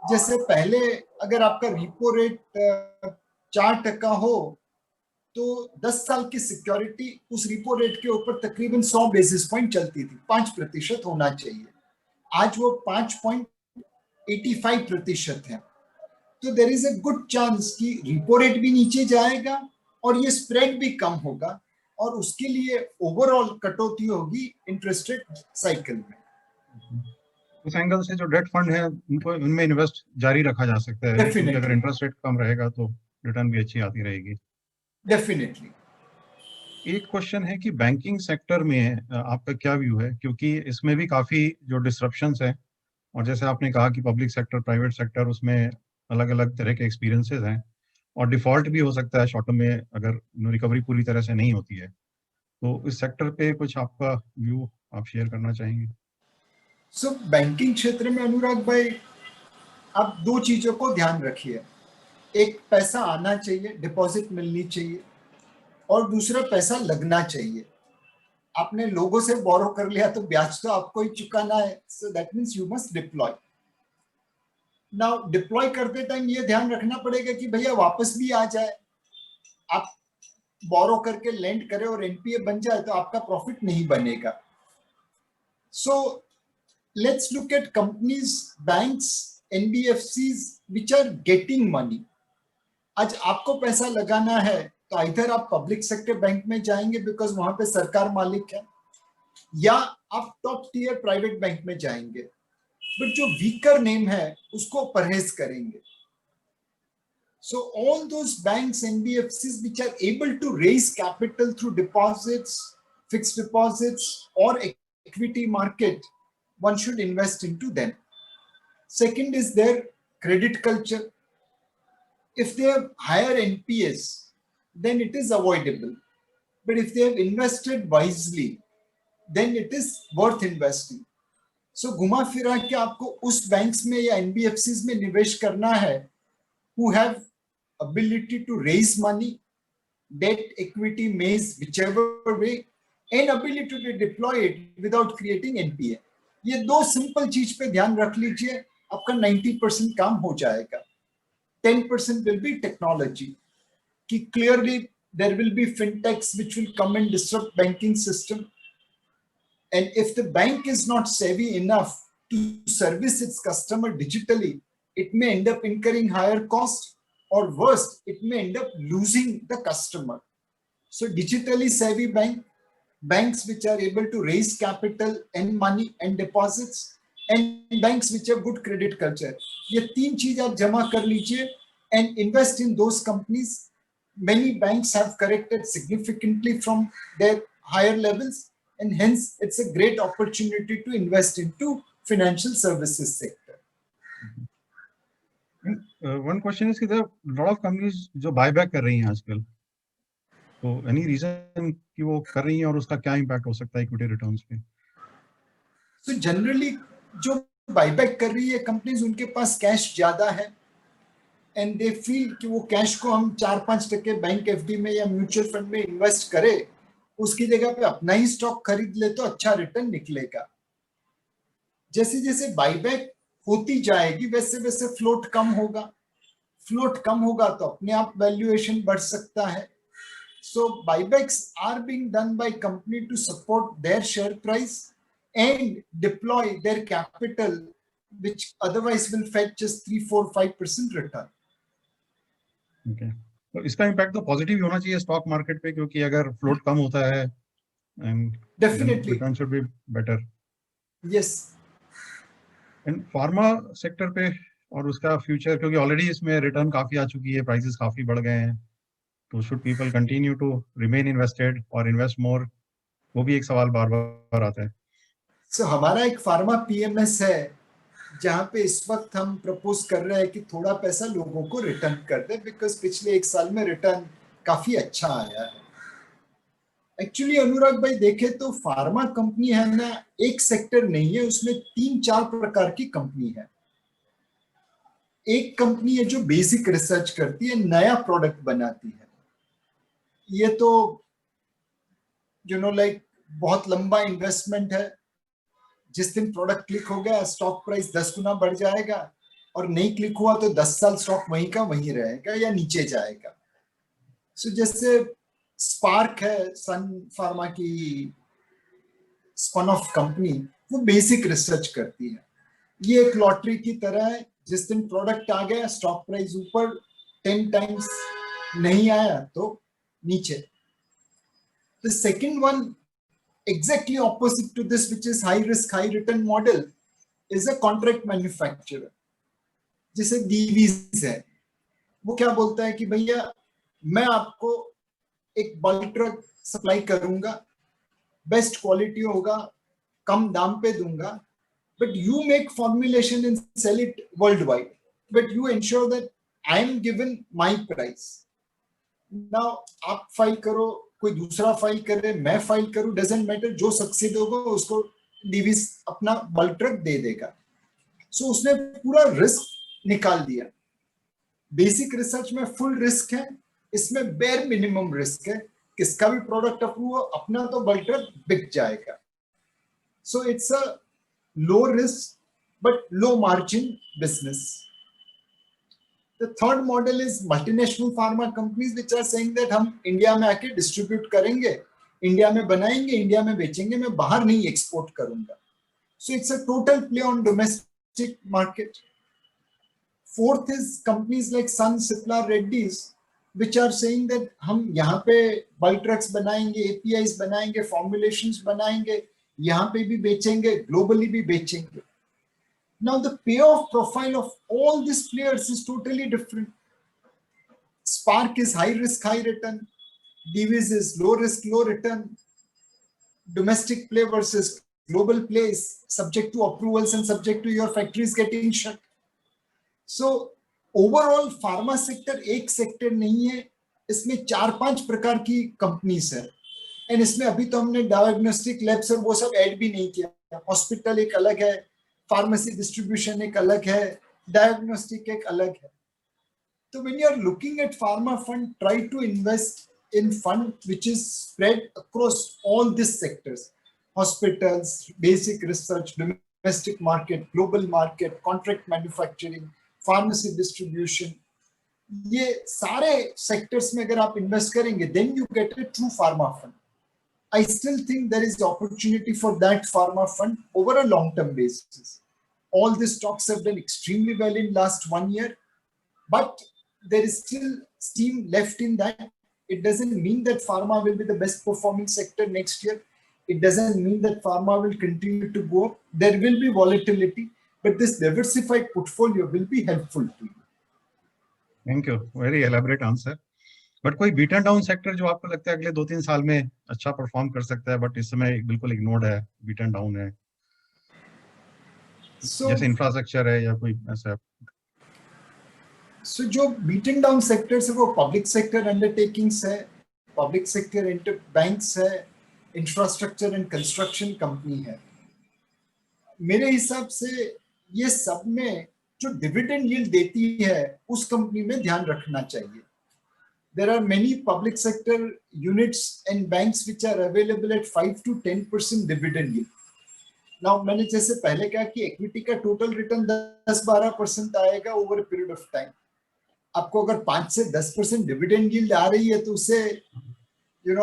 जैसे पहले अगर आपका रिपो रेट 4% हो तो 10 साल की सिक्योरिटी उस रिपो रेट के ऊपर तकरीबन 100 बेसिस पॉइंट चलती थी, 5% होना चाहिए। आज वो 5.85% है। तो there is a good chance कि रिपो रेट भी नीचे जाएगा और ये स्प्रेड भी कम होगा, और उसके लिए ओवरऑल कटौती होगी इंटरेस्ट रेट साइकिल में। उस एंगल से जो डेट फंड है उनको उनमें इन्वेस्ट जारी रखा जा सकता है, क्योंकि अगर इंटरेस्ट रेट कम रहेगा तो रिटर्न भी अच्छी आती रहेगी। डेफिनेटली। एक क्वेश्चन है कि बैंकिंग सेक्टर में आपका क्या व्यू है, क्योंकि इसमें भी काफी जो डिसरप्शंस है, और जैसे आपने कहा कि पब्लिक सेक्टर प्राइवेट सेक्टर उसमें अलग अलग तरह के एक्सपीरियंसेस हैं, और डिफॉल्ट भी हो सकता है शॉर्ट टर्म में अगर रिकवरी पूरी तरह से नहीं होती है। तो इस सेक्टर पे कुछ आपका व्यू आप शेयर करना चाहेंगे? सो बैंकिंग क्षेत्र में अनुराग भाई, आप दो चीजों को ध्यान रखिए। एक, पैसा आना चाहिए, डिपॉजिट मिलनी चाहिए, और दूसरा पैसा लगना चाहिए। आपने लोगों से बोरो कर लिया तो ब्याज तो आपको ही चुकाना है, so that means you must deploy. Now deploy करते टाइम ये ध्यान रखना पड़ेगा कि भैया वापस भी आ जाए। आप बोरो करके लेंड करें और एनपीए बन जाए तो आपका प्रॉफिट नहीं बनेगा। So let's look at companies, banks, NBFCs which are getting money. आज आपको पैसा लगाना है तो इधर आप पब्लिक सेक्टर बैंक में जाएंगे बिकॉज वहां पे सरकार मालिक है, या आप टॉप टियर प्राइवेट बैंक में जाएंगे, बट जो वीकर नेम है उसको परहेज करेंगे। So all those banks, NBFCs which are able to raise capital through deposits, fixed deposits or equity market, one should invest into them. Second is their credit culture. If they have higher NPS, then it is avoidable. But if they have invested wisely, then it is worth investing. So घुमा फिरा के आपको उस banks में या NBFCs में निवेश करना है who have ability to raise money, debt, equity, maize, whichever way, and ability to deploy it without creating NPA. ये दो सिंपल चीज पे ध्यान रख लीजिए, आपका 90% काम हो जाएगा। 10% will be technology, कि clearly there will be fintechs which will come and disrupt banking system, and if the bank is not savvy enough to service its customer digitally, it may end up incurring higher cost, or worse, it may end up losing the customer. So digitally savvy banks which are able to raise capital and money and deposits, and banks which have good credit culture, ये तीन चीज आप जमा कर लीजिए and invest in those companies. Many banks have corrected significantly from their higher levels, and hence it's a great opportunity to invest into financial services sector. One question is कि there are lot of companies जो buyback कर रही हैं आजकल, तो any reason कि वो कर रही हैं और उसका क्या इम्पैक्ट हो सकता है इक्विटी रिटर्न्स पे? So generally जो बायबैक कर रही है कंपनीज, उनके पास कैश ज्यादा है एंड दे फील कि वो कैश को हम 4-5% बैंक एफडी में या म्यूचुअल फंड में इन्वेस्ट करें, उसकी जगह पे अपना ही स्टॉक खरीद ले तो अच्छा रिटर्न निकलेगा। जैसे जैसे बायबैक होती जाएगी वैसे वैसे फ्लोट कम होगा, फ्लोट कम होगा तो अपने आप वैल्यूएशन बढ़ सकता है। So buybacks are being done by company to support their share price and deploy their capital, which otherwise will fetch just 3-4-5% return. Okay. तो इसका इम्पैक्ट तो पॉजिटिव ही होना चाहिए स्टॉक मार्केट पे, क्योंकि अगर फ्लोट कम होता है and Definitely. Return should be better. Yes. And pharma sector पे और उसका फ्यूचर, क्योंकि ऑलरेडी इसमें रिटर्न काफी आ चुकी है, प्राइसेस काफी बढ़ गए हैं, तो should people continue to remain invested और इन्वेस्ट मोर? वो भी एक सवाल बार बार आता है। So हमारा एक फार्मा पीएमएस है जहां पे इस वक्त हम प्रपोज कर रहे हैं कि थोड़ा पैसा लोगों को रिटर्न कर दे, बिकॉज पिछले 1 साल में रिटर्न काफी अच्छा आया है। एक्चुअली अनुराग भाई देखे तो फार्मा कंपनी है ना, एक सेक्टर नहीं है, उसमें 3-4 प्रकार की कंपनी है। एक कंपनी है जो बेसिक रिसर्च करती है, नया प्रोडक्ट बनाती है। ये तो लाइक बहुत लंबा इन्वेस्टमेंट है। जिस दिन प्रोडक्ट क्लिक हो गया स्टॉक प्राइस 10 गुना बढ़ जाएगा, और नहीं क्लिक हुआ तो 10 साल स्टॉक वहीं का वहीं रहेगा या नीचे जाएगा। सो जैसे स्पार्क है सन फार्मा की स्पन ऑफ कंपनी, वो बेसिक रिसर्च करती है। ये एक लॉटरी की तरह है, जिस दिन प्रोडक्ट आ गया स्टॉक प्राइस ऊपर, 10 टाइम्स नहीं आया तो नीचे। The second one exactly opposite to this, which is high risk high return model, is a contract manufacturer, जिसे डीवीज है। वो क्या बोलता है कि भैया मैं आपको एक बल्क ट्रक सप्लाई करूंगा, बेस्ट क्वालिटी होगा, कम दाम पे दूंगा, but you make formulation and sell it worldwide, but you ensure that I am given my price. Now आप फाइल करो, कोई दूसरा फाइल करे, मैं फाइल करूं, डजेंट मैटर, जो सक्सेड होगा उसको डीवीज अपना बल्क ट्रक दे देगा। सो उसने पूरा रिस्क निकाल दिया। बेसिक रिसर्च में फुल रिस्क है, इसमें बेयर मिनिमम रिस्क है, किसका भी प्रोडक्ट अप्रूव हो, अपना तो बल्क ट्रक बिक जाएगा। So it's a low risk but low margin business. The third model is multinational pharma companies which are saying that हम इंडिया में आके डिस्ट्रीब्यूट करेंगे, इंडिया में बनाएंगे, इंडिया में बेचेंगे, मैं बाहर नहीं एक्सपोर्ट करूंगा। So it's a total play on domestic market. Fourth is companies like Sun, Cipla, Reddy's which are saying that हम यहाँ पे बल्क ट्रक्स बनाएंगे, APIs बनाएंगे, formulations बनाएंगे, यहाँ पे भी बेचेंगे, ग्लोबली भी बेचेंगे। Now the payoff profile of all these players is totally different. Spark is high risk, high return. Divi's is low risk, low return. Domestic play versus global plays, subject to approvals and subject to your factories getting shut. So overall pharma sector एक sector नहीं है, इसमें 4-5 प्रकार की companies है। And इसमें अभी तो हमने diagnostic labs और वो सब ऐड भी नहीं किया। Hospital एक अलग है, फार्मेसी डिस्ट्रीब्यूशन एक अलग है, डायग्नोस्टिक एक अलग है। तो when you are looking at pharma fund, try to invest in fund which is spread across all these sectors: hospitals, basic research, domestic market, global market, contract manufacturing, pharmacy distribution. ये सारे sectors में अगर आप invest करेंगे, then you get a true pharma fund. I still think there is opportunity for that pharma fund over a long-term basis. All the stocks have done extremely well in last 1 year, but there is still steam left in that. It doesn't mean that pharma will be the best performing sector next year. It doesn't mean that pharma will continue to go up. There will be volatility, but this diversified portfolio will be helpful to you. Thank you. Very elaborate answer. But कोई beaten down sector जो आपको लगता है अगले 2-3 साल में अच्छा perform कर सकता है, बट इस समय बिल्कुल इग्नोर्ड है, बीटन डाउन है, जैसे इंफ्रास्ट्रक्चर है या कोई ऐसा? सो जो बीटन डाउन सेक्टर्स है वो पब्लिक सेक्टर अंडरटेकिंग्स है, पब्लिक सेक्टर बैंक्स है, इंफ्रास्ट्रक्चर एंड कंस्ट्रक्शन कंपनी है। मेरे हिसाब से ये सब में जो डिविडेंड यील्ड देती है उस कंपनी में ध्यान रखना चाहिए। There are many public sector units and banks which are available at 5 to 10% dividend yield. Now मैंने जैसे पहले कहा कि equity का total return 10-12% आएगा over a period of time. आपको अगर 5 से 10% dividend yield आ रही है तो उसे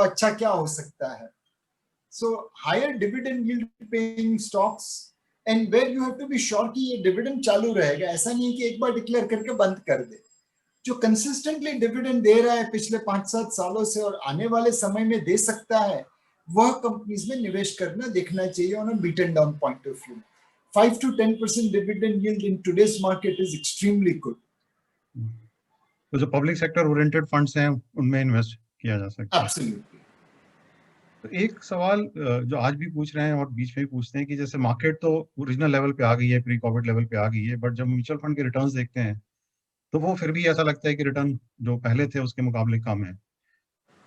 अच्छा क्या हो सकता है? So higher dividend yield paying stocks and where you have to be sure कि ये dividend चालू रहेगा, ऐसा नहीं कि एक बार declare करके बंद कर दे। जो कंसिस्टेंटली डिविडेंड दे रहा है पिछले 5-7 सालों से और आने वाले समय में दे सकता है, वह कंपनीज में निवेश करना देखना चाहिए on a beaten down point of view. 5 to 10% dividend yield in today's market is extremely good. तो जो पब्लिक सेक्टर ओरिएंटेड फंड्स हैं उनमें इन्वेस्ट किया जा सकता है। एब्सोल्युटली। तो एक सवाल जो आज भी पूछ रहे हैं और बीच में भी पूछते हैं कि जैसे मार्केट तो ओरिजिनल लेवल पे आ गई है, प्री कोविड लेवल पे आ गई है, बट जब म्यूचुअल फंड के रिटर्न्स देखते हैं तो वो फिर भी ऐसा लगता है कि रिटर्न जो पहले थे उसके मुकाबले कम है।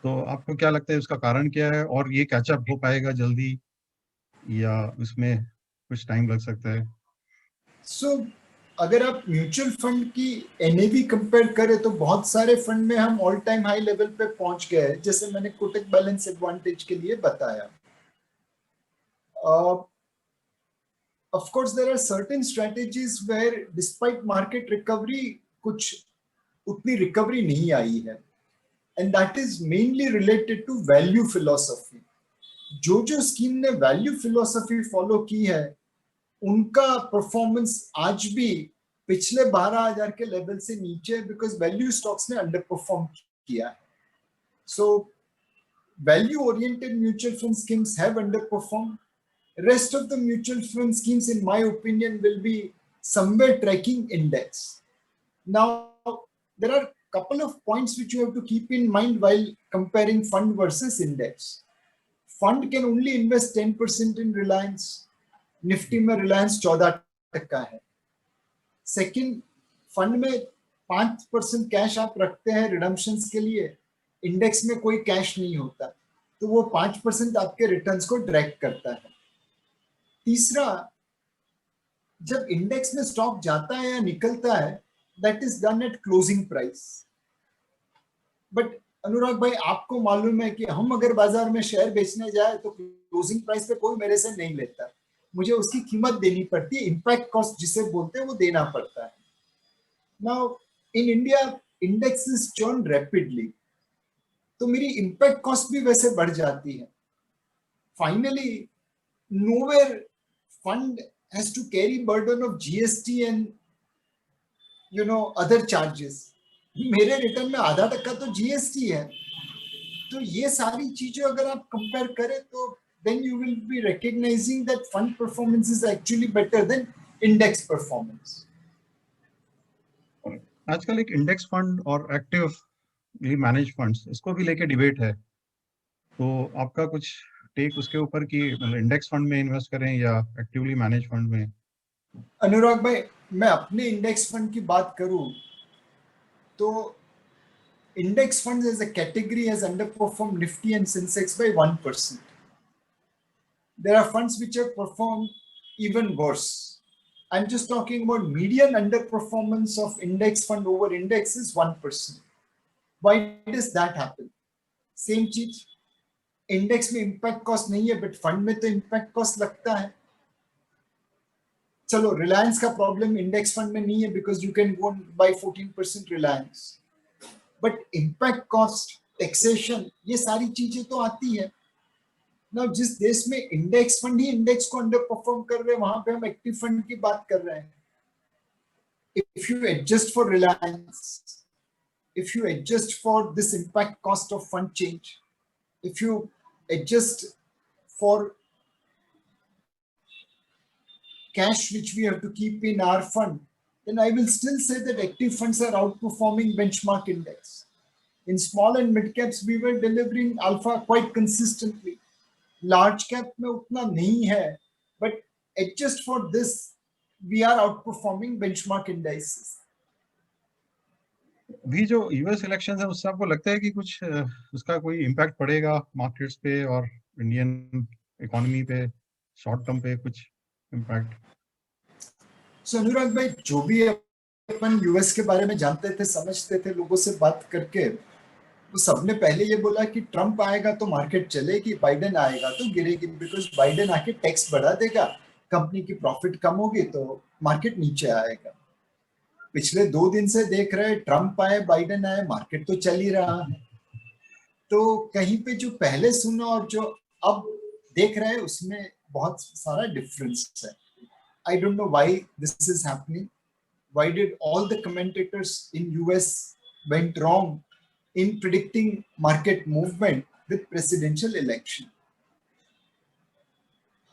तो आपको क्या लगता है उसका कारण क्या है, और ये कैचअप हो पाएगा जल्दी या उसमें कुछ टाइम लग सकता है? सो अगर आप म्यूचुअल फंड की एनएवी कंपेयर करें तो बहुत सारे फंड में हम ऑल टाइम हाई लेवल पे पहुंच गए हैं, जैसे मैंने कोटक बैलेंस एडवांटेज के लिए बताया। Of course, there are certain strategies where despite market recovery, कुछ उतनी रिकवरी नहीं आई है। and that is mainly related to value philosophy. जो स्कीम ने वैल्यू फिलोसफी फॉलो की है उनका परफॉर्मेंस आज भी पिछले 12,000 के लेवल से नीचे है, बिकॉज वैल्यू स्टॉक्स ने अंडर परफॉर्म किया है. So value oriented mutual fund schemes have under perform. Rest of the mutual fund schemes, in my opinion, will be somewhere tracking index. Now, there are a couple of points which you have to keep in mind while comparing fund versus index. Fund can only invest 10% in Reliance. Nifty में Reliance 14% है. Second, fund में 5% cash आप रखते हैं रिडम्पशंस के लिए, index में कोई कैश नहीं होता, तो वो 5% आपके रिटर्न्स को ड्रैग करता है. तीसरा, जब इंडेक्स में स्टॉक जाता है या निकलता है, that is done at closing price. But Anurag भाई, आपको मालूम है कि हम अगर बाजार में शेयर बेचने जाए तो क्लोजिंग प्राइस पे कोई मेरे से नहीं लेता, मुझे उसकी कीमत देनी पड़ती है, इम्पैक्ट कॉस्ट जिसे बोलते हैं वो देना पड़ता है. Now in India index is churn rapidly, तो मेरी इम्पैक्ट कॉस्ट भी वैसे बढ़ जाती है. Finally, nowhere fund has to carry burden of GST and other charges. मेरे रिटर्न में आधा टक्का तो GST है. तो ये सारी चीजें अगर आप कंपेयर करें तो then you will be recognizing that fund performance is actually better than index performance. आजकल एक इंडेक्स फंड और एक्टिवली मैनेज फंड्स, इसको भी लेके डिबेट है, तो आपका कुछ टेक उसके ऊपर कि इंडेक्स फंड में इन्वेस्ट करें या एक्टिवली मैनेज फंड में? अनुराग भाई, मैं अपने इंडेक्स फंड की बात करूं तो index fund as a category has underperform Nifty and Sensex by 1%. There are funds which have performed even worse. I am just talking about median underperformance of index fund over index is 1%. Why does that happen? Same चीज, index में impact cost नहीं है, but fund में तो impact cost लगता है. चलो, रिलायंस का प्रॉब्लम इंडेक्स फंड में नहीं है because you can go by 14% reliance, but impact cost, taxation, ये सारी चीजें तो आती है ना. जिस देश में इंडेक्स फंड ही इंडेक्स को अंडर परफॉर्म कर रहे हैं, वहां पे हम एक्टिव फंड की बात कर रहे हैं. If you adjust for Reliance, if you adjust for this impact cost of fund change, if you adjust for cash which we have to keep in our fund, then I will still say that active funds are outperforming benchmark index. In small and mid caps, we were delivering alpha quite consistently. Large cap में उतना नहीं है, but adjust for this, we are outperforming benchmark indices. भी जो US election है उससे आपको लगता है कि कुछ उसका कोई इम्पैक्ट पड़ेगा मार्केट्स पे और इंडियन इकोनॉमी पे, शॉर्ट टर्म पे कुछ इम्पैक्ट? सो अनुराग भाई, जो भी अपन यूएस के बारे में जानते थे, समझते थे, लोगों से बात करके, तो सबने पहले ये बोला कि ट्रम्प आएगा तो मार्केट चलेगी, बाइडेन आएगा तो गिरेगी, बिकॉज बाइडेन आके टैक्स बढ़ा देगा, कंपनी की प्रॉफिट कम होगी तो मार्केट नीचे आएगा. पिछले 2 दिन से देख रहे हैं, ट्रम्प आए, बाइडेन आए, मार्केट तो चल ही रहा है. तो कहीं पे जो पहले सुना और जो अब देख रहे हैं उसमें बहुत सारा डिफरेंस है. I don't know why this is happening. Why did all the commentators in US went wrong in predicting market movement with presidential election?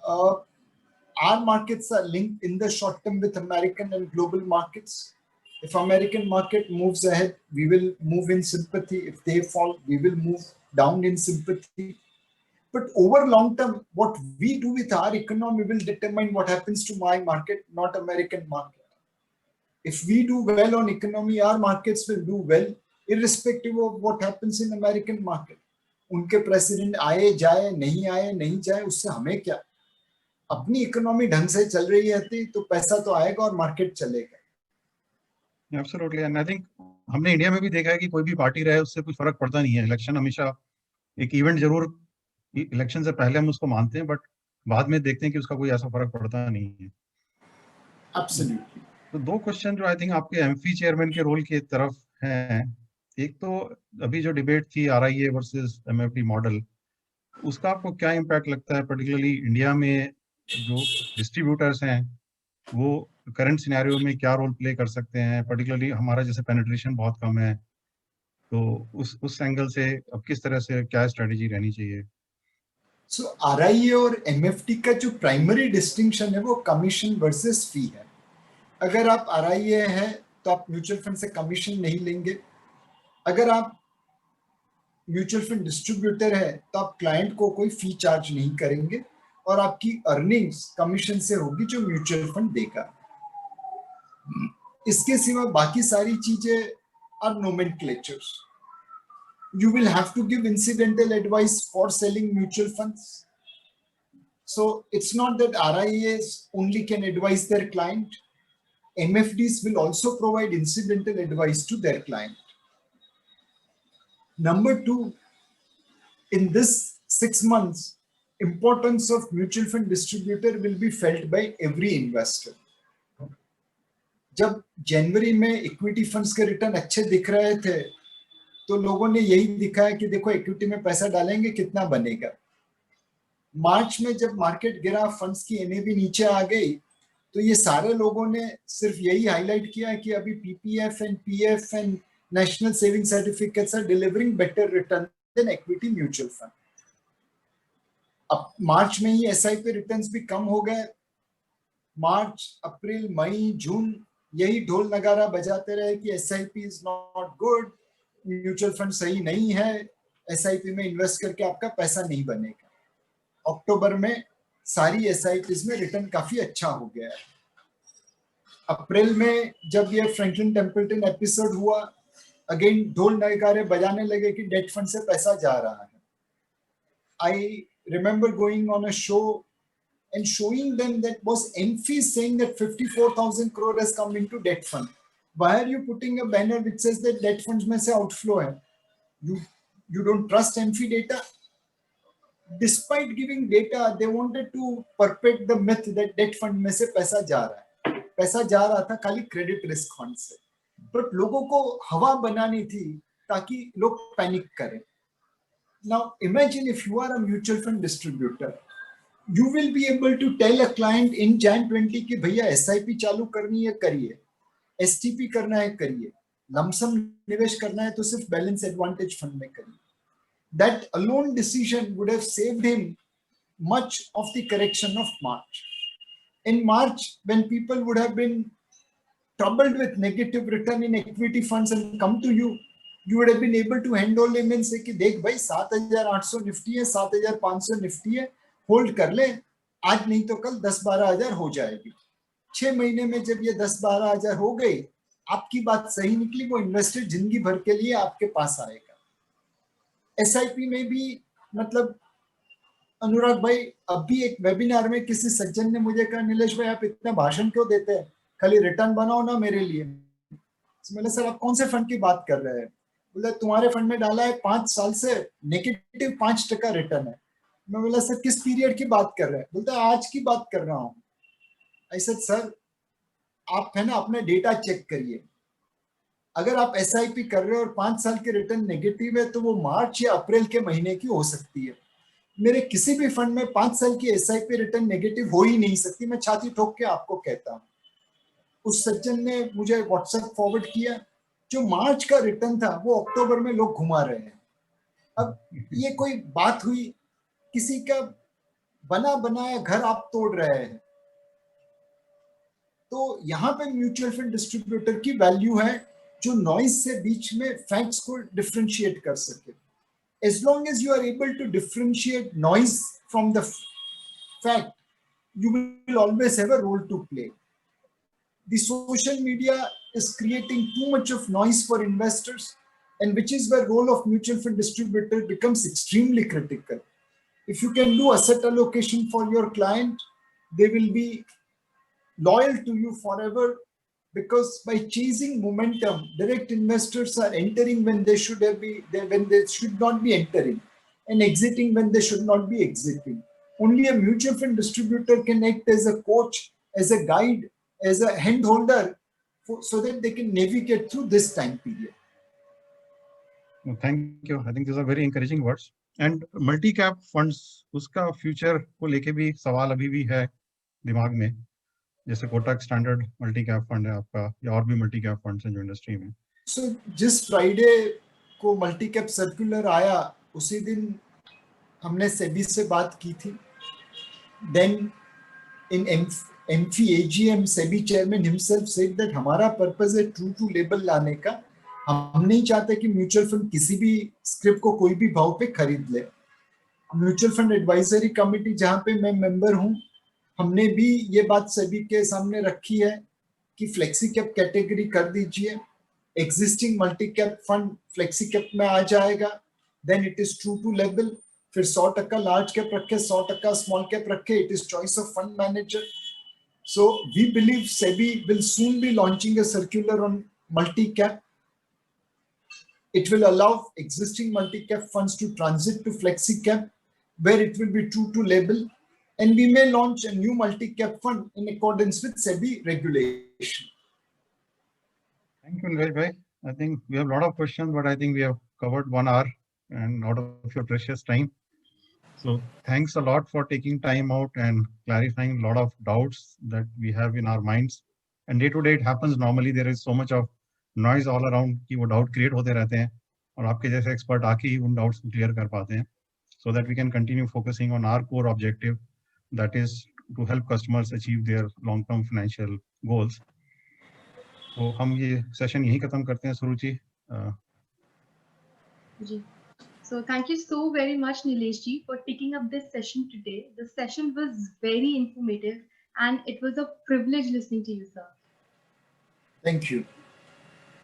Our markets are linked in the short term with American and global markets. If American market moves ahead, we will move in sympathy. If they fall, we will move down in sympathy. But over long term, what we do with our economy will determine what happens to my market, not American market. If we do well on economy, our markets will do well, irrespective of what happens in American market. उनके president आए जाए, नहीं जाए, उससे हमें क्या? अपनी economy ढंग से चल रही है तो पैसा तो आएगा और मार्केट चलेगा. Absolutely, and I think हमने इंडिया में भी देखा है कि कोई भी पार्टी रहे उससे कुछ फर्क पड़ता नहीं है. इलेक्शन हमेशा एक इवेंट जरूर, इलेक्शन से पहले हम उसको मानते हैं, बट बाद में देखते हैं कि उसका कोई ऐसा फर्क पड़ता नहीं है. Absolutely. तो 2 क्वेश्चन जो आई थिंक आपके एमफी चेयरमैन के रोल की तरफ हैं. एक तो अभी जो डिबेट थी RIA वर्सेस MFD मॉडल, उसका आपको क्या इम्पैक्ट लगता है, पर्टिकुलरली इंडिया में जो डिस्ट्रीब्यूटर्स हैं वो करंट सिनेरियो में क्या रोल प्ले कर सकते हैं, पर्टिकुलरली हमारा जैसे पेनिट्रेशन बहुत कम है, तो उस एंगल से अब किस तरह से क्या स्ट्रेटेजी रहनी चाहिए? सो RIA और MFD का जो प्राइमरी डिस्टिंक्शन है वो कमीशन वर्सेस फी है। अगर आप RIA है तो आप म्यूचुअल फंड से कमीशन नहीं लेंगे। अगर आप म्यूचुअल फंड डिस्ट्रीब्यूटर है तो आप क्लाइंट को कोई फी चार्ज नहीं करेंगे और आपकी अर्निंग्स कमीशन से होगी जो म्यूचुअल फंड देगा। इसके सिवा बाकी सारी चीजें are नोमेनक्लेचर्स। You will have to give incidental advice for selling mutual funds. So it's not that RIAs only can advise their client. MFDs will also provide incidental advice to their client. Number two, in this 6 months, importance of mutual fund distributor will be felt by every investor. जब जनवरी में equity funds के return अच्छे दिख रहे थे तो लोगों ने यही दिखाया कि देखो इक्विटी में पैसा डालेंगे कितना बनेगा। मार्च में जब मार्केट गिरा, फंड्स की NAV नीचे आ गई, तो ये सारे लोगों ने सिर्फ यही हाईलाइट किया कि अभी PPF and PF and national saving certificates are delivering better return than equity mutual fund. अब मार्च में ही SIP रिटर्न्स भी कम हो गए। मार्च, अप्रैल, मई, जून यही ढोल नगारा बजाते रहे कि SIP is not good, mutual fund सही नहीं है, SIP में इन्वेस्ट करके आपका पैसा नहीं बनेगा। अक्टूबर में सारी SIPs में रिटर्न काफी अच्छा हो गया है। अप्रैल में जब ये फ्रैंकलिन टेम्पल्टन एपिसोड हुआ, अगेन ढोल नगारे बजाने लगे कि डेट फंड से पैसा जा रहा है। I remember going on a show and showing them that was MFI saying that 54,000 crore has come into debt fund. Why are you putting a banner which says that debt funds में से outflow है? You don't trust MFI data? Despite giving data, they wanted to perpetuate the myth that debt fund में से पैसा जा रहा है। पैसा जा रहा था खाली क्रेडिट रिस्क फंड से, बट लोगों को हवा बनानी थी ताकि लोग पैनिक करें। Now imagine if you are a mutual fund distributor, you will be able to tell a client in Jan 20 कि भैया SIP चालू करनी है करिए, STP करना है करिए, लमसम निवेश करना है तो सिर्फ बैलेंस एडवांटेज फंड में करिए। That alone decision would have saved him much of the correction of March. In March, when people would have been troubled with negative return in equity funds and come to you, you would have been able to handle him and say कि देख भाई 7,800 Nifty है, 7,500 Nifty है, hold कर ले, आज नहीं तो कल 10-12 हजार हो जाएगी। 6 महीने में जब ये 10-12 हजार हो गई, आपकी बात सही निकली, वो इन्वेस्टर जिंदगी भर के लिए आपके पास आएगा। SIP में भी मतलब अनुराग भाई, अभी एक वेबिनार में किसी सज्जन ने मुझे कहा नीलेश भाई आप इतना भाषण क्यों देते हैं, खाली रिटर्न बनाओ ना मेरे लिए। मैंने सर आप कौन से फंड की बात कर रहे हैं? बोला तुम्हारे फंड में डाला है 5 साल से नेगेटिव 5% रिटर्न है। मैं बोला सर किस पीरियड की बात कर रहे हैं? बोलता है आज की बात कर रहा हूँ। ऐसा सर आप है ना अपने डेटा चेक करिए, अगर आप SIP कर रहे हो और 5 साल के रिटर्न नेगेटिव है तो वो मार्च या अप्रैल के महीने की हो सकती है। मेरे किसी भी फंड में 5 साल की SIP रिटर्न नेगेटिव हो ही नहीं सकती, मैं छाती ठोक के आपको कहता हूँ। उस सज्जन ने मुझे WhatsApp फॉरवर्ड किया, जो मार्च का रिटर्न था वो अक्टूबर में लोग घुमा रहे हैं। अब ये कोई बात हुई? किसी का बना बनाया घर आप तोड़ रहे हैं। तो यहाँ पे म्यूचुअल फंड डिस्ट्रीब्यूटर की वैल्यू है जो नॉइज से बीच में फैक्ट्स को डिफरेंशिएट कर सके। As long as you are able to differentiate noise from the fact, you will always have a role to play. The social media is creating too much of noise for investors, and which is where role of mutual fund distributor becomes extremely critical. If you can do asset allocation for your client, they will be loyal to you forever, because by chasing momentum, direct investors are entering when they should not be entering, and exiting when they should not be exiting. Only a mutual fund distributor can act as a coach, as a guide, as a hand holder, so that they can navigate through this time period. Thank you. I think this are very encouraging words. And multi cap funds, उसका future को लेके भी सवाल अभी भी है दिमाग में। जैसे Kotak standard multi cap fund है आपका, या और भी मल्टी कैप फंड्स हैं जो इंडस्ट्री में। सो जिस फ्राइडे को मल्टी कैप सर्कुलर आया उसी दिन हमने सेबी से बात की थी। Then in AMFI AGM SEBI chairman himself said that हमारा पर्पस है ट्रू टू लेबल लाने का। हम नहीं चाहते कि म्यूचुअल फंड किसी भी स्क्रिप्ट को कोई भी भाव पे खरीद ले। म्यूचुअल फंड एडवाइजरी कमेटी जहां पे मैं मेंबर हूं, हमने भी ये बात सेबी के सामने रखी है कि फ्लेक्सी कैप कैटेगरी कर दीजिए, existing multi cap fund flexi cap में आ जाएगा, then it is true to label. फिर 100% लार्ज कैप रखे, 100% स्मॉल कैप रखे, it is choice of fund manager. So we believe SEBI will soon be launching a circular on multi cap. It will allow existing multi-cap funds to transit to flexi-cap, where it will be true to label, and we may launch a new multi-cap fund in accordance with SEBI regulation. Thank you, Nilesh bhai. I think we have a lot of questions, but I think we have covered 1 hour and out of your precious time. So thanks a lot for taking time out and clarifying a lot of doubts that we have in our minds. And day to day it happens normally. There is so much of noise all around कि वो doubt create होते रहते हैं, और आपके जैसे expert आके ही उन डाउट्स को क्लियर कर पाते हैं, so that we can continue focusing on our core objective, that is to help customers achieve their long term financial goals. तो हम ये सेशन यहीं खत्म करते हैं सुरुचि। जी, so thank you so very much Nilesh ji for picking up this session today. The session was very informative and it was a privilege listening to you, sir. Thank you.